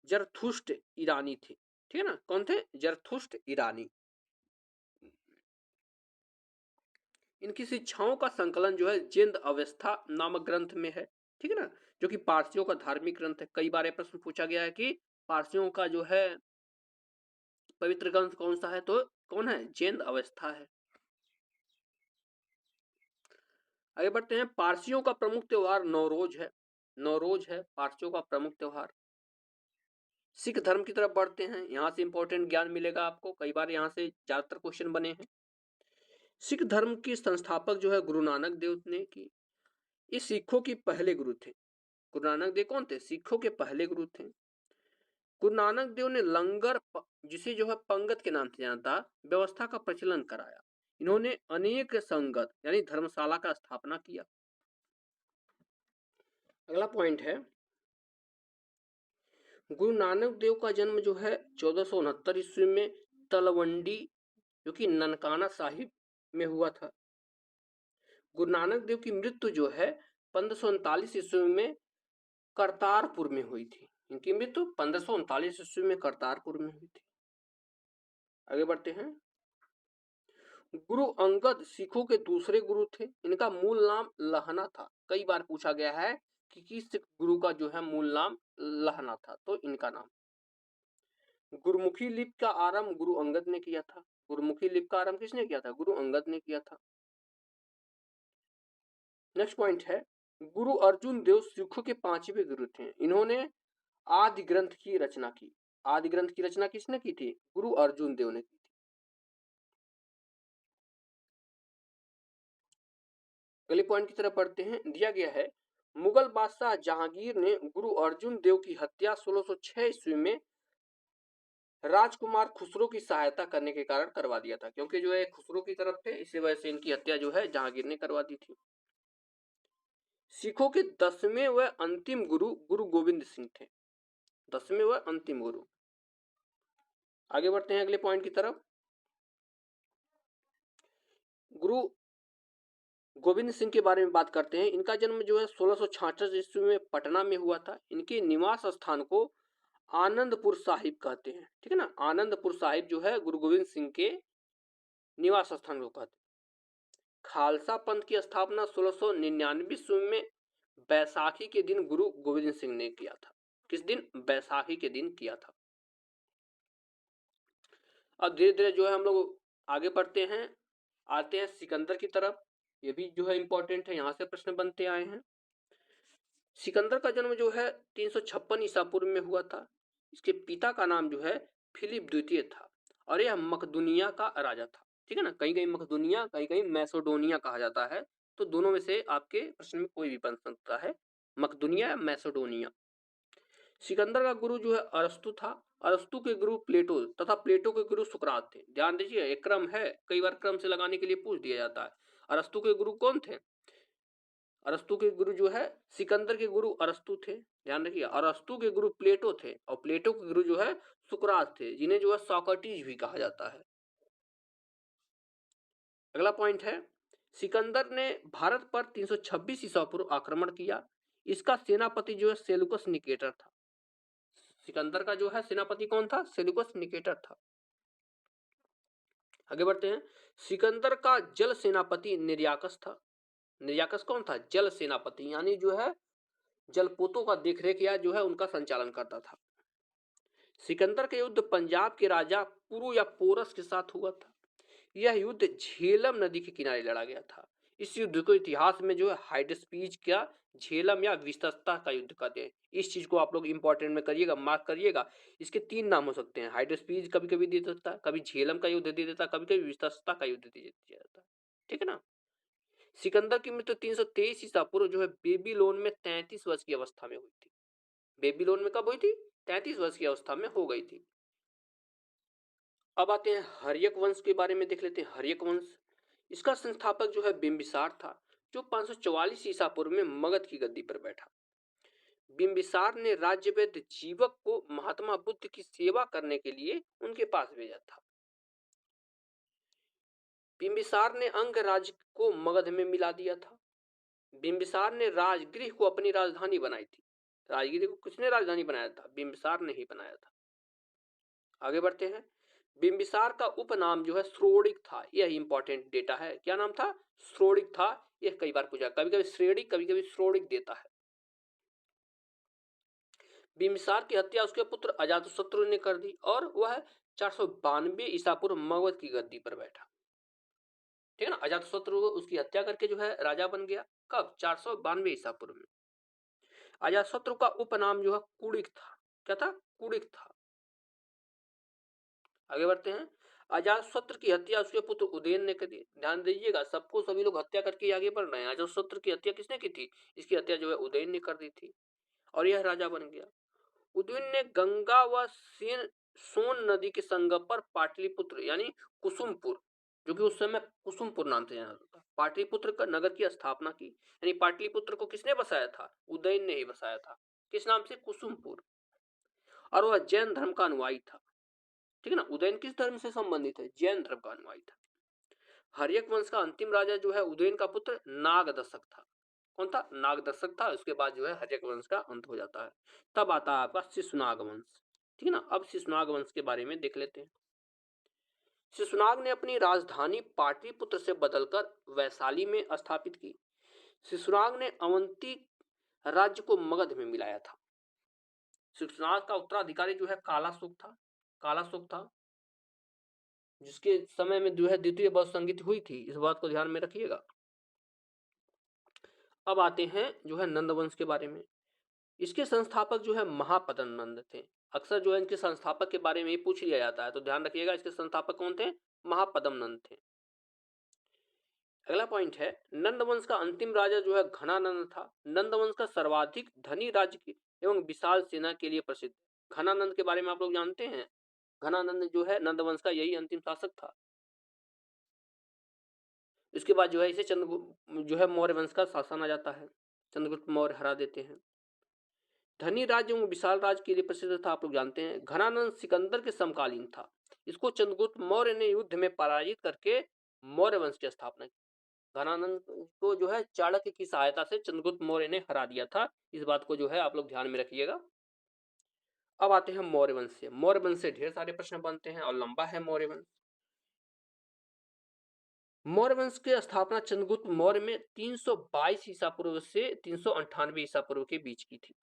जरथुष्ट ईरानी थे। ठीक है ना, कौन थे? जरथुष्ट ईरानी। इनकी शिक्षाओं का संकलन जो है जिंद अवस्था नामक ग्रंथ में है। ठीक है ना, जो कि पारसियों का धार्मिक ग्रंथ है। कई बार प्रश्न पूछा गया है कि पारसियों का जो है पवित्र ग्रंथ कौन सा है, तो कौन है? जिंद अवस्था है। आगे बढ़ते हैं, पारसियों का प्रमुख त्योहार नौरोज है। नौरोज है पारसियों का प्रमुख त्योहार। सिख धर्म की तरफ बढ़ते हैं, यहां से इंपॉर्टेंट ज्ञान मिलेगा आपको, कई बार यहां से ज्यादातर क्वेश्चन बने हैं। सिख धर्म के संस्थापक जो है गुरु नानक देव ने की। ये सिखों के पहले गुरु थे। गुरु नानक देव कौन थे? सिखों के पहले गुरु थे। गुरु नानक देव ने लंगर जिसे जो है पंगत के नाम से जाना था, व्यवस्था का प्रचलन कराया। इन्होंने अनेक संगत यानी धर्मशाला का स्थापना किया। अगला पॉइंट है, गुरु नानक देव का जन्म जो है 1469 ईस्वी में तलवंडी जो कि ननकाना साहिब में हुआ था। गुरु नानक देव की मृत्यु जो है 1539 ईस्वी में करतारपुर में हुई थी। इनकी मृत्यु 1539 ईस्वी में करतारपुर में हुई थी। आगे बढ़ते हैं, गुरु अंगद सिखों के दूसरे गुरु थे। इनका मूल नाम लहना था। कई बार पूछा गया है कि किस सिख गुरु का जो है मूल नाम लहना था, तो इनका नाम। गुरुमुखी लिपि का आरंभ गुरु अंगद ने किया था। गुरुमुखी लिपि का आरंभ किसने किया था? गुरु अंगद ने किया था। नेक्स्ट पॉइंट है, गुरु अर्जुन देव सिखों के पांचवें गुरु थे। इन्होंने आदि ग्रंथ की रचना की। आदि ग्रंथ की रचना किसने की थी? गुरु अर्जुन देव ने की थी। अगले पॉइंट की तरफ बढ़ते हैं, दिया गया है, मुगल बादशाह जहांगीर ने गुरु अर्जुन देव की हत्या 1606 ईस्वी में राजकुमार खुसरो की सहायता करने के कारण करवा दिया था। क्योंकि जो है खुसरो की तरफ थे, इसी वजह से इनकी हत्या जो है जहांगीर ने करवा दी थी। सिखों के 10वें व अंतिम गुरु गुरु गोविंद सिंह थे। 10वें व अंतिम गुरु। आगे बढ़ते हैं अगले पॉइंट की तरफ, गुरु गोविंद सिंह के बारे में बात करते हैं। इनका जन्म जो है 1666 ईस्वी में पटना में हुआ था। इनके निवास स्थान को आनंदपुर साहिब कहते हैं। ठीक है ना, आनंदपुर साहिब जो है गुरु गोविंद सिंह के निवास स्थान को कहते हैं। खालसा पंथ की स्थापना 1699 ईस्वी में बैसाखी के दिन गुरु गोविंद सिंह ने किया था। किस दिन? बैसाखी के दिन किया था। अब धीरे धीरे जो है हम लोग आगे बढ़ते हैं, आते हैं सिकंदर की तरफ। ये भी जो है इंपॉर्टेंट है, यहां से प्रश्न बनते आए हैं। सिकंदर का जन्म जो है 356 ईसा पूर्व में हुआ था। इसके पिता का नाम जो है फिलिप द्वितीय था और यह मकदुनिया का राजा था। ठीक है ना, कहीं कहीं मकदुनिया, कहीं कहीं मैसेडोनिया कहा जाता है, तो दोनों में से आपके प्रश्न में कोई भी बन सकता है, मकदुनिया या मैसेडोनिया। सिकंदर का गुरु जो है अरस्तु था। अरस्तु के गुरु प्लेटो तथा प्लेटो के गुरु सुकरात थे। ध्यान दीजिए, एक क्रम है, कई बार क्रम से लगाने के लिए पूछ दिया जाता है। अरस्तु के गुरु कौन थे? अरस्तु के गुरु जो है, सिकंदर के गुरु अरस्तु थे। ध्यान रखिए। अरस्तु के गुरु प्लेटो थे और प्लेटो के गुरु जो है सुकरात थे, जिन्हें जो है सोक्रेटिस भी कहा जाता है। अगला पॉइंट है, सिकंदर ने भारत पर 326 ईसा पूर्व आक्रमण किया। इसका सेनापति जो है सेलुकस निकेटर था। सिकंदर का जो है सेनापति कौन था? सेलुकस निकेटर था। आगे बढ़ते हैं। सिकंदर का जल सेनापति निर्याकस था। निर्याकस कौन था? जल सेनापति, यानी जो है जलपोतों का देखरेख या जो है उनका संचालन करता था। सिकंदर का युद्ध पंजाब के राजा पुरु या पोरस के साथ हुआ था। यह युद्ध झेलम नदी के किनारे लड़ा गया था। इस युद्ध को इतिहास में जो है हाइडस्पीज का झेलम या विस्तस्ता का युद्ध कहते हैं। इस चीज को आप लोग इंपॉर्टेंट में करिएगा, मार्क करिएगा। इसके तीन नाम हो सकते हैं, हाइडस्पीज कभी कभी दे देता है, कभी झेलम का युद्ध दे देता है, कभी कभी विस्तस्ता का युद्ध दे देता है। ठीक है ना। सिकंदर की मृत्यु 323 ईसा पूर्व जो है बेबीलोन में 33 वर्ष की अवस्था में हुई थी। बेबीलोन में कब हुई थी? 33 वर्ष की अवस्था में हो गई थी। अब आते हैं हर्यक वंश के बारे में, देख लेते हैं हर्यक वंश। इसका संस्थापक जो है बिंबिसार था, जो 544 ईसा पूर्व में मगध की गद्दी पर बैठा। बिंबिसार ने राज्यवैद्य जीवक को महात्मा बुद्ध की सेवा करने के लिए उनके पास भेजा था। बिंबिसार ने अंग राज्य को मगध में मिला दिया था। बिंबिसार ने राजगृह को अपनी राजधानी बनाई थी। राजगृह को किसने राजधानी बनाया था? बिंबिसार ने ही बनाया था। आगे बढ़ते हैं। बिंबिसार का उपनाम जो है श्रोणिक था। यह इंपॉर्टेंट डेटा है। क्या नाम था? श्रोणिक था। यह कई बार पूछा, कभी कभी श्रेणिक कभी कभी श्रोणिक देता है। बिंबिसार की हत्या उसके पुत्र अजातशत्रु ने कर दी और वह 492 ईसा पूर्व मगध की गद्दी पर बैठा। ठीक है ना। अजातशत्रु उसकी हत्या करके जो है राजा बन गया। कब? 492 ईसा पूर्व में। अजातशत्रु का उपनाम जो है कुड़िक था। क्या था? कुड़िक था। आगे बढ़ते हैं। अजातशत्रु की हत्या उसके पुत्र उदयन ने की। ध्यान दीजिएगा, सबको सभी लोग हत्या करके आगे बढ़ रहे हैं। अजातशत्रु की हत्या किसने की थी? इसकी हत्या जो है उदयन ने कर दी थी और यह राजा बन गया। उदयन ने गंगा व सोन नदी के संगम पर पाटलिपुत्र यानी कुसुमपुर, जो कि उस समय कुसुमपुर नाम से जाना जाता था, पाटलिपुत्र का नगर की स्थापना की। यानी पाटलिपुत्र को किसने बसाया था? उदयन ने ही बसाया था। किस नाम से? कुसुमपुर। और वह जैन धर्म का अनुयायी था। ठीक है ना। उदयन किस धर्म से संबंधित है? जैन धर्म का अनुयायी था। हर्यक वंश का अंतिम राजा जो है उदयन का पुत्र नागदशक था। कौन था? नागदशक था। उसके बाद जो है हर्यक वंश का अंत हो जाता है। तब आता है आपका शिशुनाग वंश। ठीक है ना। अब शिशुनाग वंश के बारे में देख लेते हैं। शिशुनाग ने अपनी राजधानी पाटलिपुत्र से बदलकर वैशाली में स्थापित की। शिशुनाग ने अवंती राज्य को मगध में मिलाया था। शिशुनाग का उत्तराधिकारी जो है कालाशोक था। कालाशोक था, जिसके समय में जो है द्वितीय बौद्ध संगीत हुई थी। इस बात को ध्यान में रखिएगा। अब आते हैं जो है नंद वंश के बारे में। इसके संस्थापक जो है महापदम नंद थे। अक्सर जो है इनके संस्थापक के बारे में ही पूछ लिया जाता है, तो ध्यान रखिएगा। इसके संस्थापक कौन थे? महापदम नंद थे। अगला पॉइंट है, नंद वंश का अंतिम राजा जो है घनानंद था। नंद वंश का सर्वाधिक धनी राज्य एवं विशाल सेना के लिए प्रसिद्ध। घनानंद के बारे में आप लोग जानते हैं। घनानंद जो है नंद वंश का यही अंतिम शासक था। इसके बाद जो है इसे चंद्रगुप्त जो है मौर्य वंश का शासन आ जाता है। चंद्रगुप्त मौर्य हरा देते हैं। धनी राज्य एवं विशाल राज्य के लिए प्रसिद्ध था। आप लोग जानते हैं। घनानंद सिकंदर के समकालीन था। इसको चंद्रगुप्त मौर्य ने युद्ध में पराजित करके मौर्य वंश की स्थापना की। घनानंद को जो है चाणक्य की सहायता से चंद्रगुप्त मौर्य ने हरा दिया था। इस बात को जो है आप लोग ध्यान में रखिएगा। अब आते हैं मौर्य वंश से। मौर्य वंश से ढेर सारे प्रश्न बनते हैं और लंबा है मौर्य वंश। मौर्य वंश की स्थापना चंद्रगुप्त मौर्य में 322 ईसा पूर्व से 398 ईसा पूर्व के बीच की थी।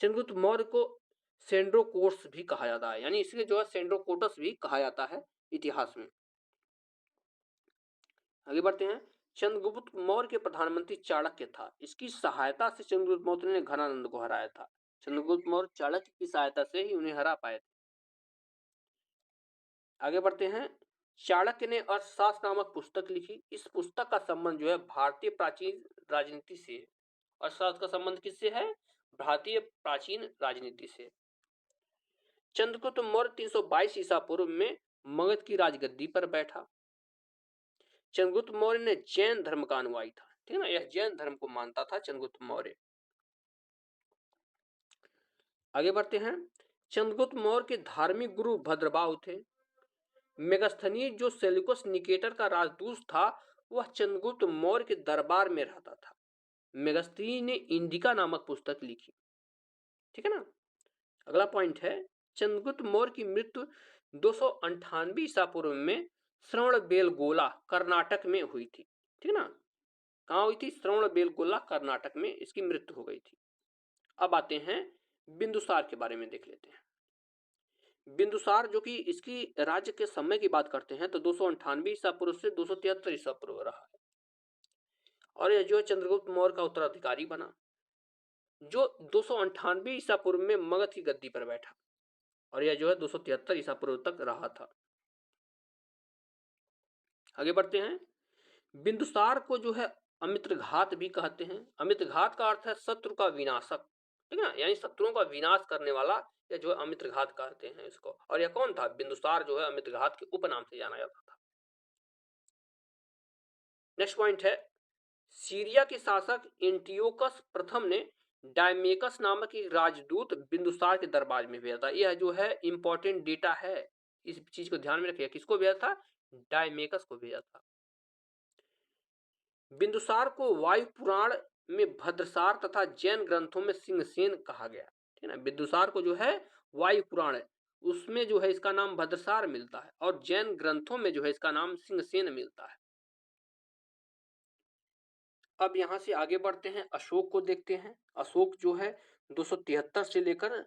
चंद्रगुप्त मौर्य को सेंड्रोकोट्स भी कहा जाता है, यानी इसलिए जो है सेंड्रोकोटस भी कहा जाता है इतिहास में। आगे बढ़ते हैं। चंद्रगुप्त मौर्य के प्रधानमंत्री चाणक्य था। इसकी सहायता से चंद्रगुप्त मौर्य ने घनानंद को हराया था। चंद्रगुप्त मौर्य चाणक्य की सहायता से ही उन्हें हरा पाए थे। आगे बढ़ते हैं। चाणक्य ने अर्थशास्त्र नामक पुस्तक लिखी। इस पुस्तक का संबंध जो है भारतीय प्राचीन राजनीति से है। अर्थशास्त्र का संबंध किससे है? भारतीय प्राचीन राजनीति से। चंद्रगुप्त मौर्य 322 ईसा पूर्व में मगध की राजगद्दी पर बैठा। चंद्रगुप्त मौर्य ने जैन धर्म का अनुयायी था। ठीक है ना। यह जैन धर्म को मानता था चंद्रगुप्त मौर्य। आगे बढ़ते हैं। चंद्रगुप्त मौर्य के धार्मिक गुरु भद्रबाहु थे। मेगस्थनीज जो सेल्यूकस निकेटर का राजदूत था, वह चंद्रगुप्त मौर्य के दरबार में रहता था। मेगस्थनीज ने इंडिका नामक पुस्तक लिखी। ठीक है ना। अगला पॉइंट है, चंद्रगुप्त मौर्य की मृत्यु 298 ईसा पूर्व में श्रवणबेलगोला कर्नाटक में हुई थी। ठीक है ना। कहाँ हुई थी? श्रवणबेलगोला कर्नाटक में इसकी मृत्यु हो गई थी। अब आते हैं बिंदुसार के बारे में देख लेते हैं। बिंदुसार जो कि इसकी राज्य के समय की बात करते हैं तो 298 ईसा पूर्व से 273 ईसा पूर्व रहा है, और यह जो है चंद्रगुप्त मौर्य का उत्तराधिकारी बना, जो 298 ईसा पूर्व में मगध की गद्दी पर बैठा, और यह जो है 273 ईसा पूर्व तक रहा था। आगे बढ़ते हैं। बिंदुसार को जो है अमित्रघात भी कहते हैं। अमित्रघात का अर्थ है शत्रु का विनाशक। ठीक है ना, यानी शत्रुओं का विनाश करने वाला, या जो है अमित्रघात कहते हैं इसको। और यह कौन था? बिंदुसार जो है अमित्रघात के उपनाम से जाना जाता था। नेक्स्ट पॉइंट है, सीरिया के शासक एंटियोकस प्रथम ने डायमेकस नामक एक राजदूत बिंदुसार के दरबार में भेजा था। यह जो है इंपॉर्टेंट डेटा है, इस चीज को ध्यान में रखिए। किसको भेजा था? डायमेकस को भेजा था। बिंदुसार को वायु पुराण में भद्रसार तथा जैन ग्रंथों में सिंहसेन कहा गया। ठीक है ना। बिंदुसार को जो है वायु पुराण है, उसमें जो है इसका नाम भद्रसार मिलता है, और जैन ग्रंथों में जो है इसका नाम सिंहसेन मिलता है। अब यहां से आगे बढ़ते हैं, अशोक को देखते हैं। अशोक जो है 273 से लेकर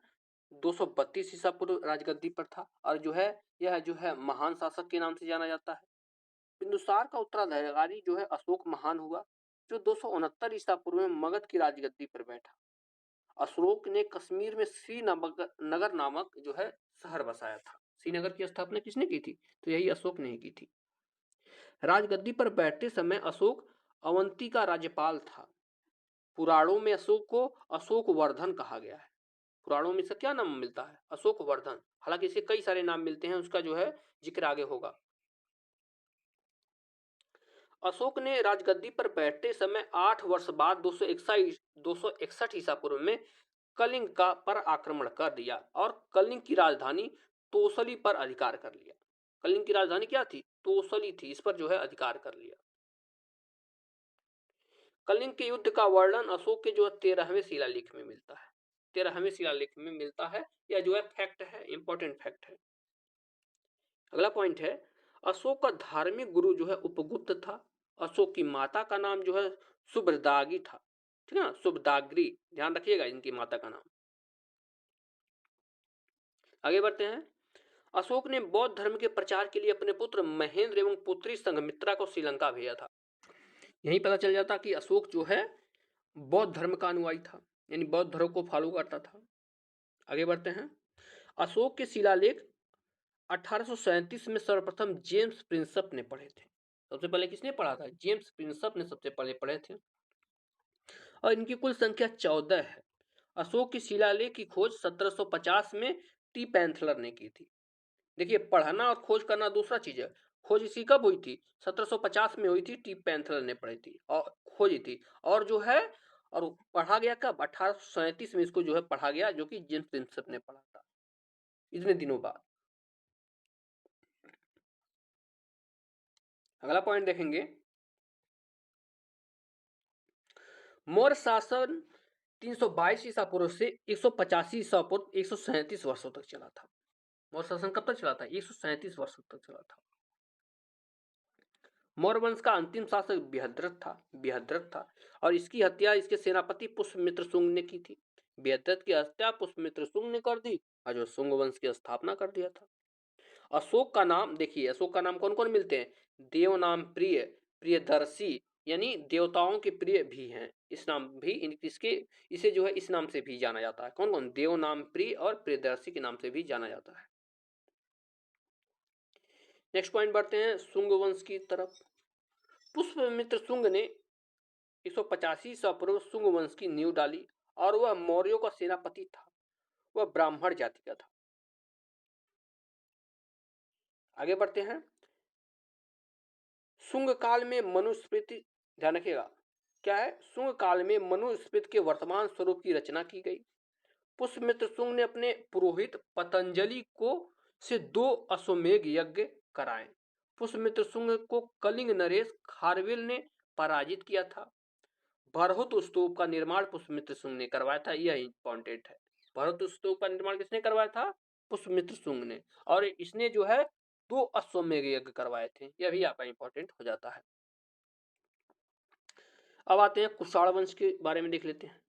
232 ईसा पूर्व राजगद्दी पर था, और जो है यह जो है महान शासक के नाम से जाना जाता है। बिंदुसार का उत्तराधिकारी जो है अशोक महान हुआ, जो 269 ईसा पूर्व में मगध की राजगद्दी पर बैठा। अशोक ने कश्मीर में श्रीनगर नामक जो है शहर बसाया था। श्रीनगर की स्थापना किसने की थी? तो यही अशोक ने की थी। राजगद्दी पर बैठते समय अशोक अवंती का राज्यपाल था। पुराणों में अशोक को अशोक वर्धन कहा गया है। पुराणों में इसका क्या नाम मिलता है? अशोक वर्धन। हालांकि इसके कई सारे नाम मिलते हैं, उसका जो है जिक्र आगे होगा। अशोक ने राजगद्दी पर बैठते समय 8 वर्ष बाद 261 ईसा पूर्व में कलिंग का पर आक्रमण कर दिया, और कलिंग की राजधानी तोसली पर अधिकार कर लिया। कलिंग की राजधानी क्या थी? तोसली थी। इस पर जो है अधिकार कर लिया। कलिंग के युद्ध का वर्णन अशोक के जो है 13वें शिलालेख में मिलता है। 13वें शिलालेख में मिलता है। यह जो है फैक्ट है, इंपॉर्टेंट फैक्ट है। अगला पॉइंट है, अशोक का धार्मिक गुरु जो है उपगुप्त था। अशोक की माता का नाम जो है सुभद्रागी था। ठीक है ना, सुभदाग्री, ध्यान रखिएगा इनकी माता का नाम। आगे बढ़ते हैं। अशोक ने बौद्ध धर्म के प्रचार के लिए अपने पुत्र महेंद्र एवं पुत्री संघमित्रा को श्रीलंका भेजा था। यही पता चल जाता कि अशोक जो है बौद्ध धर्म का अनुयायी था, यानी बौद्ध धर्म को फॉलो करता था। आगे बढ़ते हैं। अशोक के शिलालेख 1837 में सर्वप्रथम जेम्स प्रिंसप ने पढ़े थे। सबसे पहले किसने पढ़ा था? जेम्स प्रिंसप ने सबसे पहले पढ़े थे, और इनकी कुल संख्या 14 है। अशोक की शिलालेख की खोज 1750 में टी पैंथलर ने की थी। देखिए, पढ़ना और खोज करना दूसरा चीज है। खोज इसकी कब हुई थी? 1750 में हुई थी, टी पैंथलर ने पढ़ी थी और खोजी थी। और जो है और पढ़ा गया कब? 1837 में इसको जो है पढ़ा गया, जो कि जेम्स प्रिंसप ने पढ़ा था इतने दिनों बाद। अगला पॉइंट देखेंगे, मौर्य शासन 322 ईसा पूर्व से 185 ईसा पूर्व 137 वर्षों तक चला था। मौर्य शासन कब तक चला था? 137 वर्षों तक चला था। मौर्य वंश का अंतिम शासक बृहद्रथ था, और इसकी हत्या इसके सेनापति पुष्यमित्र शुंग ने की थी। बृहद्रथ की हत्या पुष्यमित्र शुंग ने कर दी, और जो शुंग वंश की स्थापना कर दिया था। अशोक का नाम देखिए, अशोक का नाम कौन कौन मिलते हैं? देव नाम प्रिय, प्रियदर्शी, यानी देवताओं के प्रिय भी हैं। इस नाम भी इसके इसे जो है इस नाम से भी जाना जाता है। कौन कौन? देव नाम प्रिय और प्रियदर्शी के नाम से भी जाना जाता है। नेक्स्ट पॉइंट बढ़ते हैं शुंग वंश की तरफ। पुष्यमित्र शुंग ने 185 ईसा पूर्व शुंग वंश की नींव डाली, और वह मौर्यों का सेनापति था। वह ब्राह्मण जाति का था। आगे बढ़ते हैं। शुंग काल में मनुस्मृति, ध्यान रखिएगा क्या है? शुंग काल में मनुस्मृति के वर्तमान स्वरूप की रचना की गई। पुष्यमित्र शुंग ने अपने पुरोहित पतंजलि को से 2 अश्वमेध यज्ञ कराए। पुष्यमित्र शुंग को कलिंग नरेश खारवेल ने पराजित किया था। भरहुत स्तूप का निर्माण पुष्यमित्र शुंग ने करवाया था, यह इंपॉर्टेंट है। भरहुत स्तूप का निर्माण किसने करवाया था? पुष्यमित्र शुंग ने। और इसने जो है 2 अश्वमेध यज्ञ करवाए थे, यह भी आपका इंपॉर्टेंट हो जाता है। अब आते हैं कुषाण वंश के बारे में देख लेते हैं।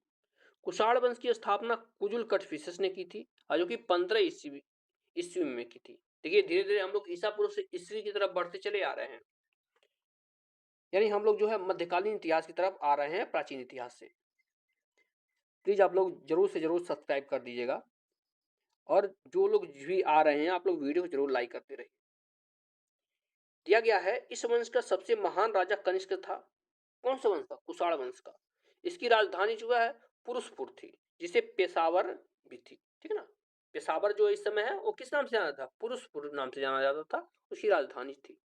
कुषाण वंश की स्थापना कुजुल कटफिसस ने की थी, और जो कि 15 ईस्वी में की थी। देखिए धीरे धीरे हम लोग ईसा पूर्व से ईस्वी की तरफ बढ़ते चले आ रहे हैं, यानी हम लोग जो है मध्यकालीन इतिहास की तरफ आ रहे हैं प्राचीन इतिहास से। प्लीज आप लोग जरूर से जरूर सब्सक्राइब कर दीजिएगा, और जो लोग भी आ रहे हैं आप लोग वीडियो को जरूर लाइक करते रहिए। दिया गया है इस वंश का सबसे महान राजा कनिष्क था। कौन सा वंश का? कुषाण वंश का। इसकी राजधानी जो है पुरुषपुर थी, जिसे पेशावर भी थी, ठीक है ना। पेशावर जो इस समय है वो किस नाम से जाना था? पुरुषपुर नाम से जाना जाता था, उसकी राजधानी थी।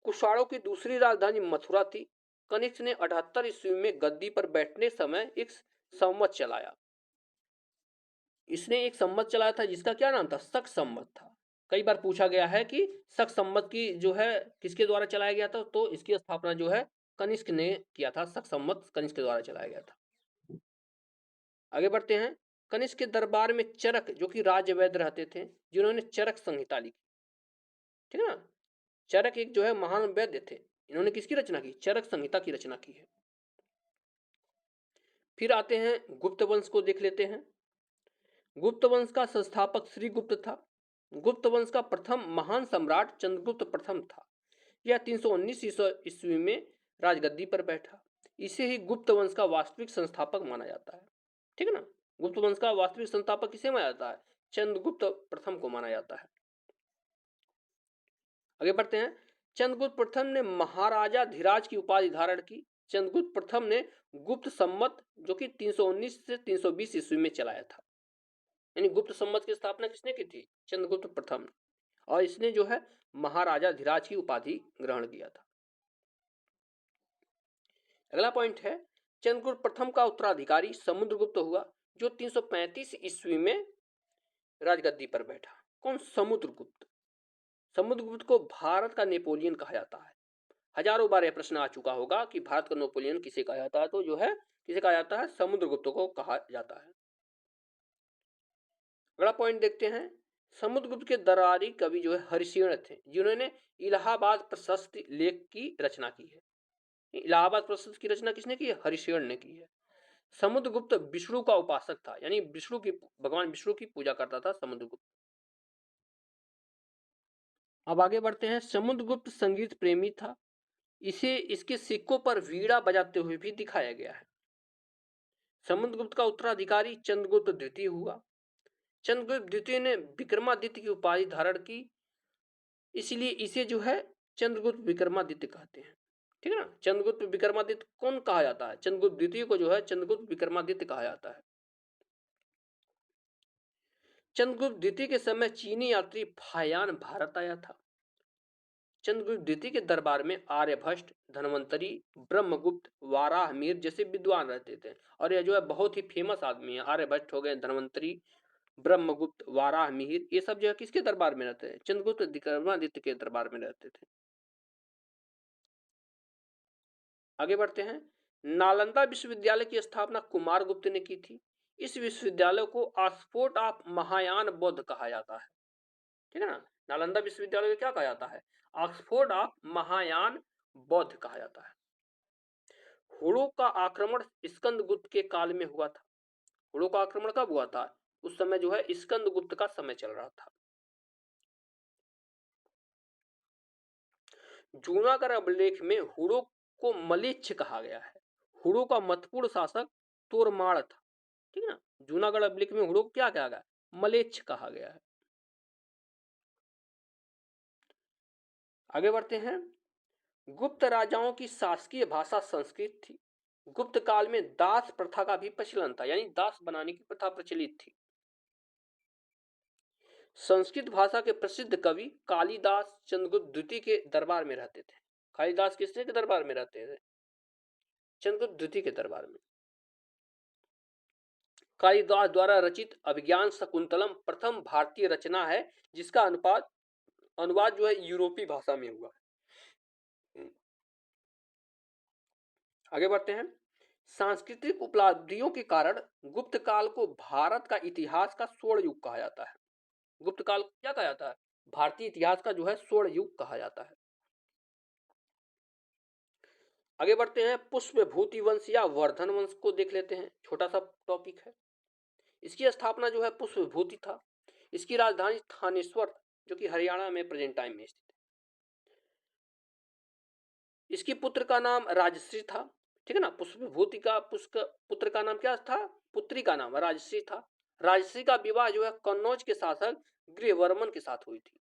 कुषाणों की दूसरी राजधानी मथुरा थी। कनिष्क ने 78 ईस्वी में गद्दी पर बैठने समय एक संवत चलाया। इसने एक संवत चलाया था जिसका क्या नाम था? शक संवत था। कई बार पूछा गया है कि शक संवत की जो है किसके द्वारा चलाया गया था, तो इसकी स्थापना जो है कनिष्क ने किया था। शक संवत कनिष्क के द्वारा चलाया गया था। आगे बढ़ते हैं। कनिष्क के दरबार में चरक जो कि राजवैद्य रहते थे, जिन्होंने चरक संहिता लिखी, ठीक है ना। चरक एक जो है महान वैद्य थे, इन्होंने किसकी रचना की? चरक संहिता की रचना की है। फिर आते हैं गुप्त वंश को देख लेते हैं। गुप्त वंश का संस्थापक श्रीगुप्त था। गुप्त वंश का प्रथम महान सम्राट चंद्रगुप्त प्रथम था। यह 319 ईस्वी में राजगद्दी पर बैठा। इसे ही गुप्त वंश का वास्तविक संस्थापक माना जाता है, ठीक है ना। गुप्त वंश का वास्तविक संस्थापक किसे माना जाता है? चंद्रगुप्त प्रथम को माना जाता है। आगे बढ़ते हैं। चंद्रगुप्त प्रथम ने महाराजा धीराज की उपाधि धारण की। चंद्रगुप्त प्रथम ने गुप्त संवत जो कि 319 से 320 ईस्वी में चलाया था, यानी गुप्त संवत की स्थापना किसने की थी? चंद्रगुप्त प्रथम। और इसने जो है महाराजा धीराज की उपाधि ग्रहण किया था। अगला पॉइंट है, चंद्रगुप्त प्रथम का उत्तराधिकारी समुद्रगुप्त हुआ, जो 335 ईस्वी में राजगद्दी पर बैठा। कौन? समुद्रगुप्त। समुद्रगुप्त को भारत का नेपोलियन कहा जाता है। हजारों बार यह प्रश्न आ चुका होगा कि भारत का नेपोलियन किसे कहा जाता है, तो जो है किसे कहा जाता है? समुद्रगुप्त को कहा जाता है। अगला पॉइंट देखते हैं। समुद्रगुप्त के दरबारी कवि जो है हरिशेण थे, जिन्होंने इलाहाबाद प्रशस्ति लेख की रचना की है। इलाहाबाद प्रशस्ति की रचना किसने की है? हरिशेण ने की है। समुद्रगुप्त विष्णु का उपासक था, यानी विष्णु की भगवान विष्णु की पूजा करता था समुद्रगुप्त। अब आगे बढ़ते हैं। समुद्रगुप्त संगीत प्रेमी था। इसे इसके सिक्कों पर वीणा बजाते हुए भी दिखाया गया है। समुद्रगुप्त का उत्तराधिकारी चंद्रगुप्त द्वितीय हुआ। चंद्रगुप्त द्वितीय ने विक्रमादित्य की उपाधि धारण की, इसलिए इसे जो है चंद्रगुप्त विक्रमादित्य कहते हैं, ठीक है ना। चंद्रगुप्त विक्रमादित्य कौन कहा जाता है? चंद्रगुप्त द्वितीय को जो है चंद्रगुप्त विक्रमादित्य कहा जाता है। चंद्रगुप्त द्वितीय के समय चीनी यात्री फायान भारत आया था। चंद्रगुप्त द्वितीय के दरबार में आर्यभट्ट, धनवंतरी, ब्रह्मगुप्त, वाराहमिहिर जैसे विद्वान रहते थे, और यह जो है बहुत ही फेमस आदमी है। आर्यभट्ट हो गए, धनवंतरी, ब्रह्मगुप्त, वाराहमिहिर, ये सब जो है किसके दरबार में रहते हैं? चंद्रगुप्त विक्रमादित्य के दरबार में रहते थे। आगे बढ़ते हैं। नालंदा विश्वविद्यालय की स्थापना कुमारगुप्त ने की थी। इस विश्वविद्यालय को ऑक्सफोर्ड ऑफ महायान बौद्ध कहा जाता है, ठीक है ना। नालंदा विश्वविद्यालय को क्या कहा जाता है? ऑक्सफोर्ड ऑफ महायान बौद्ध कहा जाता है। हुड़ों का आक्रमण स्कंदगुप्त के काल में हुआ था। हुड़ों का आक्रमण कब हुआ था? उस समय जो है स्कंदगुप्त का समय चल रहा था। जूनागढ़ अभिलेख में हुड़ों को मलेच्छ कहा गया है। हुड़ों का महत्वपूर्ण शासक तोरमाड़ था, ठीक है ना। जूनागढ़ अभिलेख में हुड़ों को क्या कहा गया? मलेच्छ कहा गया है। आगे बढ़ते हैं। गुप्त राजाओं की शासकीय भाषा संस्कृत थी। गुप्त काल में दास प्रथा का भी प्रचलन था, यानी दास बनाने की प्रथा प्रचलित थी। संस्कृत भाषा के प्रसिद्ध कवि कालिदास चंद्रगुप्त द्वितीय के दरबार में रहते थे। कालिदास किसके दरबार में रहते थे? चंद्रगुप्त द्वितीय के दरबार में। कालिदास द्वारा रचित अभिज्ञान शकुंतलम प्रथम भारतीय रचना है जिसका अनुवाद जो है यूरोपीय भाषा में हुआ। आगे बढ़ते हैं। सांस्कृतिक उपलब्धियों के कारण गुप्त काल को भारत का इतिहास का स्वर्ण युग कहा जाता है। गुप्त काल क्या कहा जाता है? भारतीय इतिहास का जो है स्वर्ण युग कहा जाता है। आगे बढ़ते हैं। पुष्पभूति वंश या वर्धन वंश को देख लेते हैं। छोटा सा टॉपिक है। इसकी स्थापना जो है पुष्पभूति था। इसकी राजधानी थानेश्वर जो कि हरियाणा में प्रेजेंट टाइम में स्थित है। इसकी पुत्र का नाम राजश्री था। ठीक है ना। पुष्पभूति का पुत्र का नाम क्या था? पुत्री का नाम राजश्री था। राजश्री का विवाह जो है कन्नौज के शासक गृहवर्मन के साथ हुई थी।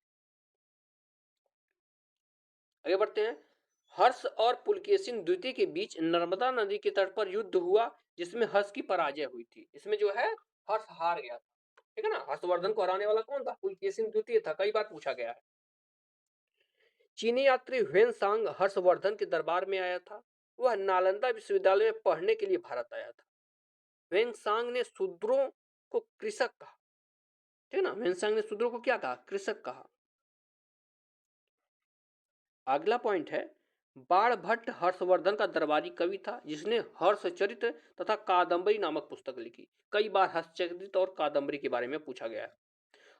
आगे बढ़ते हैं। हर्ष और पुलकेशिन द्वितीय के बीच नर्मदा नदी के तट पर युद्ध हुआ जिसमें हर्ष की पराजय हुई थी। इसमें जो है हर्ष हार गया था। ठीक है ना। हर्षवर्धन को हराने वाला कौन था? पुलकेशिन द्वितीय था। कई बार पूछा गया है। चीनी यात्री ह्वेनसांग हर्षवर्धन के दरबार में आया था। वह नालंदा विश्वविद्यालय में पढ़ने के लिए भारत आया था। ह्वेनसांग ने शूद्रों को कृषक कहा। ठीक है ना। ह्वेनसांग ने शूद्रों को क्या कहा? कृषक कहा। अगला पॉइंट है। बाणभट्ट हर्षवर्धन का दरबारी कवि था जिसने हर्षचरित तथा कादम्बरी नामक पुस्तक लिखी। कई बार हर्षचरित और कादम्बरी के बारे में पूछा गया है।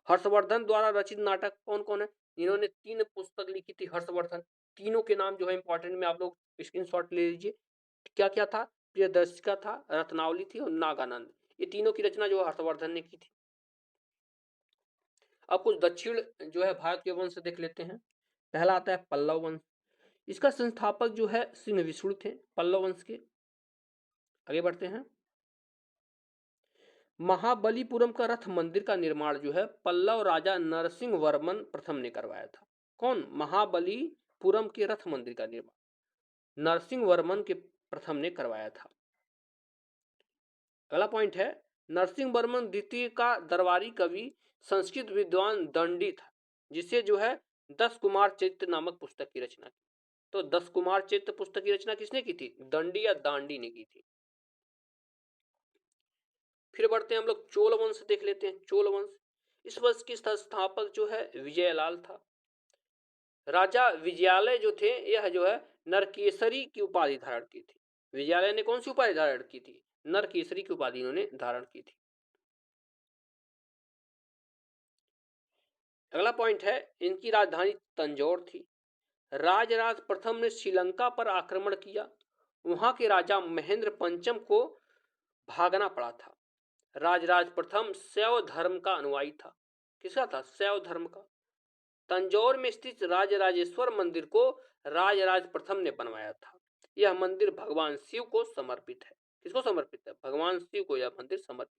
हर्षवर्धन द्वारा रचित नाटक कौन कौन है? इन्होंने 3 पुस्तक लिखी थी हर्षवर्धन। तीनों के नाम जो है इंपॉर्टेंट में आप लोग स्क्रीनशॉट ले लीजिए। क्या क्या था? प्रियदर्शिका था, रत्नावली थी और नागानंद। ये तीनों की रचना जो हर्षवर्धन ने की थी। अब कुछ दक्षिण जो है भारत के वंश देख लेते हैं। पहला आता है पल्लव वंश। इसका संस्थापक जो है सिंह विष्णु थे पल्लव वंश के। आगे बढ़ते हैं। महाबलीपुरम का रथ मंदिर का निर्माण जो है पल्लव राजा नरसिंह वर्मन प्रथम ने करवाया था। कौन? महाबलीपुरम के रथ मंदिर का निर्माण नरसिंह वर्मन के प्रथम ने करवाया था। अगला पॉइंट है। नरसिंह वर्मन द्वितीय का दरबारी कवि संस्कृत विद्वान दंडी था जिसे जो है 10 कुमार चरित्र नामक पुस्तक की रचना की। तो 10 कुमार चरित्र पुस्तक की रचना किसने की थी? दंडी या दांडी ने की थी। फिर बढ़ते हैं हम लोग चोल वंश देख लेते हैं। चोल वंश। इस वंश के संस्थापक जो है विजयलाल था। राजा विजयालय जो थे यह जो है नरकेसरी की उपाधि धारण की थी। विजयालय ने कौन सी उपाधि धारण की थी? नरकेसरी की उपाधि इन्होंने धारण की थी। अगला पॉइंट है। इनकी राजधानी तंजौर थी। राजराज प्रथम ने श्रीलंका पर आक्रमण किया। वहां के राजा महेंद्र पंचम को भागना पड़ा था। राजराज प्रथम शैव धर्म का अनुयायी था। किसका था? शैव धर्म का। तंजौर में स्थित राजराजेश्वर मंदिर को राजराज प्रथम ने बनवाया था। यह मंदिर भगवान शिव को समर्पित है। किसको समर्पित है? भगवान शिव को यह मंदिर समर्पित।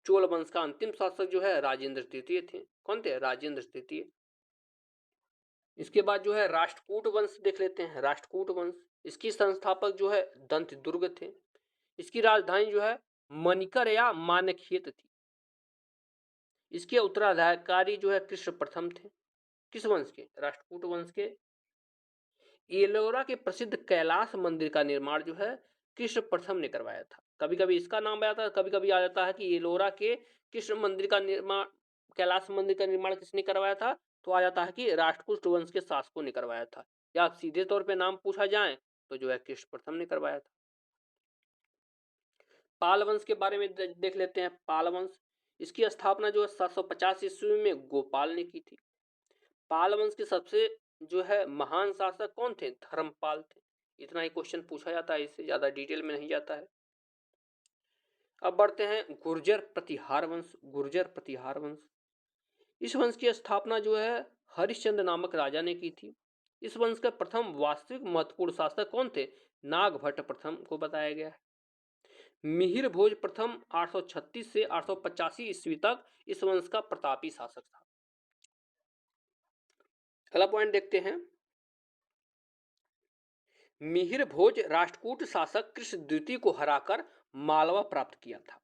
चोल वंश का अंतिम शासक जो है राजेंद्र तृतीय थे। कौन थे? राजेंद्र तृतीय। इसके बाद जो है राष्ट्रकूट वंश देख लेते हैं। राष्ट्रकूट वंश। इसकी संस्थापक जो है दंत दुर्ग थे। इसकी राजधानी जो है मणिकर या मानखेत थी। इसके उत्तराधिकारी जो है कृष्ण प्रथम थे। किस वंश के? राष्ट्रकूट वंश के। एलोरा के प्रसिद्ध कैलाश मंदिर का निर्माण जो है कृष्ण प्रथम ने करवाया था। कभी कभी इसका नाम आता है, कभी कभी आ जाता है कि एलोरा के कृष्ण मंदिर का निर्माण, कैलाश मंदिर का निर्माण किसने करवाया था? तो आ जाता है कि राष्ट्रकूट वंश के शासकों ने करवाया था। या सीधे तौर पे नाम पूछा जाए तो जो है कृष्ण प्रथम ने करवाया था। पाल वंश के बारे में देख लेते हैं। पाल वंश। इसकी स्थापना जो है 750 ईस्वी में गोपाल ने की थी। पाल वंश के सबसे जो है महान शासक कौन थे? धर्मपाल थे। इतना ही क्वेश्चन पूछा जाता है, इससे ज्यादा डिटेल में नहीं जाता है। अब बढ़ते हैं गुर्जर प्रतिहार वंश। गुर्जर प्रतिहार वंश। इस वंश की स्थापना जो है हरिश्चंद्र नामक राजा ने की थी। इस वंश का प्रथम वास्तविक महत्वपूर्ण शासक कौन थे? नागभट्ट प्रथम को बताया गया है। मिहिर भोज प्रथम 836 से 885 ईस्वी तक इस वंश का प्रतापी शासक था। अगला पॉइंट देखते हैं। मिहिर भोज राष्ट्रकूट शासक कृष्ण द्वितीय को हराकर मालवा प्राप्त किया था।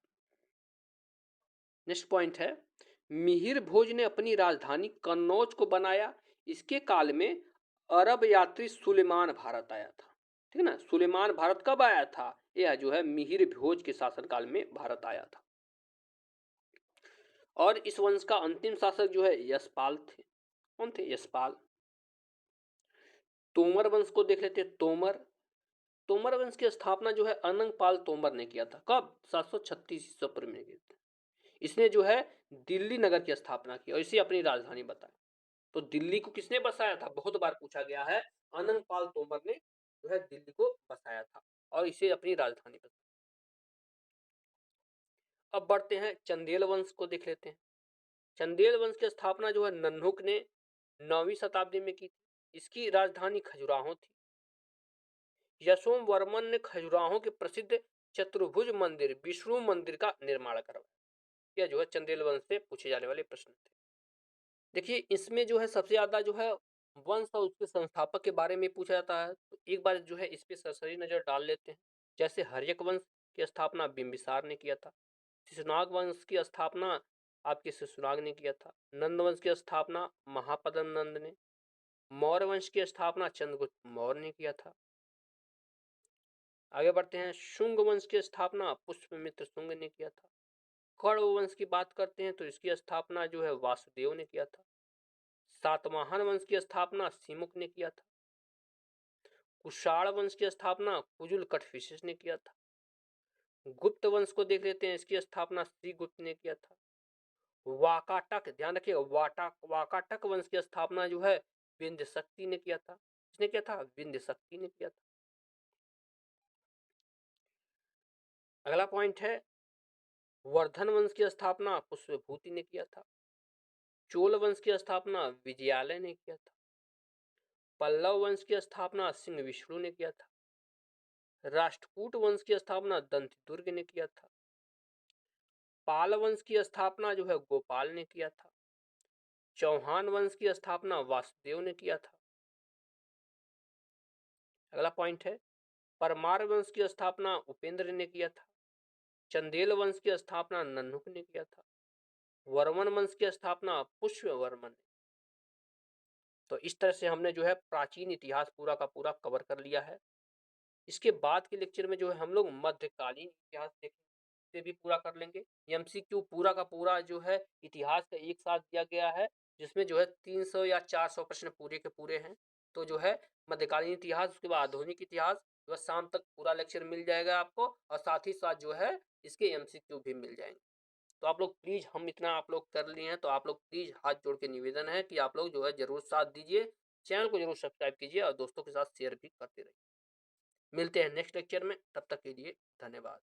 नेक्स्ट पॉइंट है। मिहिर भोज ने अपनी राजधानी कन्नौज को बनाया। इसके काल में अरब यात्री सुलेमान भारत आया था। ठीक है ना। सुलेमान भारत कब आया था? यह जो है मिहिर भोज के शासनकाल में भारत आया था। और इस वंश का अंतिम शासक जो है यशपाल थे। कौन थे? यशपाल। तोमर वंश को देख लेते हैं। तोमर वंश की स्थापना जो है अनंगपाल तोमर ने किया था। कब? 736 ईस्वी पूर्व में किया था। इसने जो है दिल्ली नगर की स्थापना की और इसे अपनी राजधानी बताया। तो दिल्ली को किसने बसाया था? बहुत बार पूछा गया है। अनंगपाल तोमर ने जो है दिल्ली को बसाया था और इसे अपनी राजधानी बताया। अब बढ़ते हैं चंदेल वंश को देख लेते हैं। चंदेल वंश की स्थापना जो है नन्हुक ने 9वीं शताब्दी में की थी। इसकी राजधानी खजुराहो थी। यशोवर्मन ने खजुराहो के प्रसिद्ध चतुर्भुज मंदिर विष्णु मंदिर का निर्माण करवाया। यह जो है चंदेल वंश से पूछे जाने वाले प्रश्न थे। देखिए इसमें जो है सबसे ज्यादा जो है वंश और उसके संस्थापक के बारे में पूछा जाता है। तो एक बार जो है इस पे सरसरी नजर डाल लेते हैं। जैसे हर्यक वंश की स्थापना बिंबिसार ने किया था। शिशुनाग वंश की स्थापना आपके शिशुनाग ने किया था। नंद वंश की स्थापना महापद्म नंद ने। मौर्य वंश की स्थापना चंद्रगुप्त मौर्य ने किया था। आगे बढ़ते हैं। शुंग वंश की स्थापना पुष्यमित्र शुंग ने किया था। कौरव वंश की बात करते हैं तो इसकी स्थापना जो है वासुदेव ने किया था। सातवाहन वंश की स्थापना सिमुक ने किया था। कुषाण वंश की स्थापना कुजुल कटफिशिस ने किया था। गुप्त वंश को देख लेते हैं। इसकी स्थापना श्रीगुप्त ने किया था। वाकाटक, ध्यान रखिए, वाकाटक वंश की स्थापना जो है विंध्य शक्ति ने किया था। किसने किया था? विंध्य शक्ति ने किया था। अगला पॉइंट है वर्धन वंश की स्थापना पुष्पभूति ने किया था। चोल वंश की स्थापना विजयालय ने किया था। पल्लव वंश की स्थापना सिंह विष्णु ने किया था। राष्ट्रकूट वंश की स्थापना दंतिदुर्ग ने किया था। पाल वंश की स्थापना जो है गोपाल ने किया था। चौहान वंश की स्थापना वासुदेव ने किया था। अगला पॉइंट है परमार वंश की स्थापना उपेंद्र ने किया था। चंदेल वंश की स्थापना नन्हुक ने किया था। वर्मन वंश की स्थापना पुष्यवर्मन ने। तो इस तरह से हमने जो है प्राचीन इतिहास पूरा का पूरा कवर कर लिया है। इसके बाद के लेक्चर में जो है हम लोग मध्यकालीन इतिहास देखेंगे, भी पूरा कर लेंगे। एमसीक्यू पूरा का पूरा जो है इतिहास का एक साथ दिया गया है, जिसमें जो है 300 या 400 प्रश्न पूरे के पूरे हैं। तो जो है मध्यकालीन इतिहास, उसके बाद आधुनिक इतिहास, जो है शाम तक पूरा लेक्चर मिल जाएगा आपको, और साथ ही साथ जो है इसके एमसीक्यू भी मिल जाएंगे। तो आप लोग प्लीज, हम इतना आप लोग कर लिए हैं तो आप लोग प्लीज हाथ जोड़ के निवेदन है कि आप लोग जो है जरूर साथ दीजिए, चैनल को जरूर सब्सक्राइब कीजिए और दोस्तों के साथ शेयर भी करते रहिए। मिलते हैं नेक्स्ट लेक्चर में, तब तक के लिए धन्यवाद।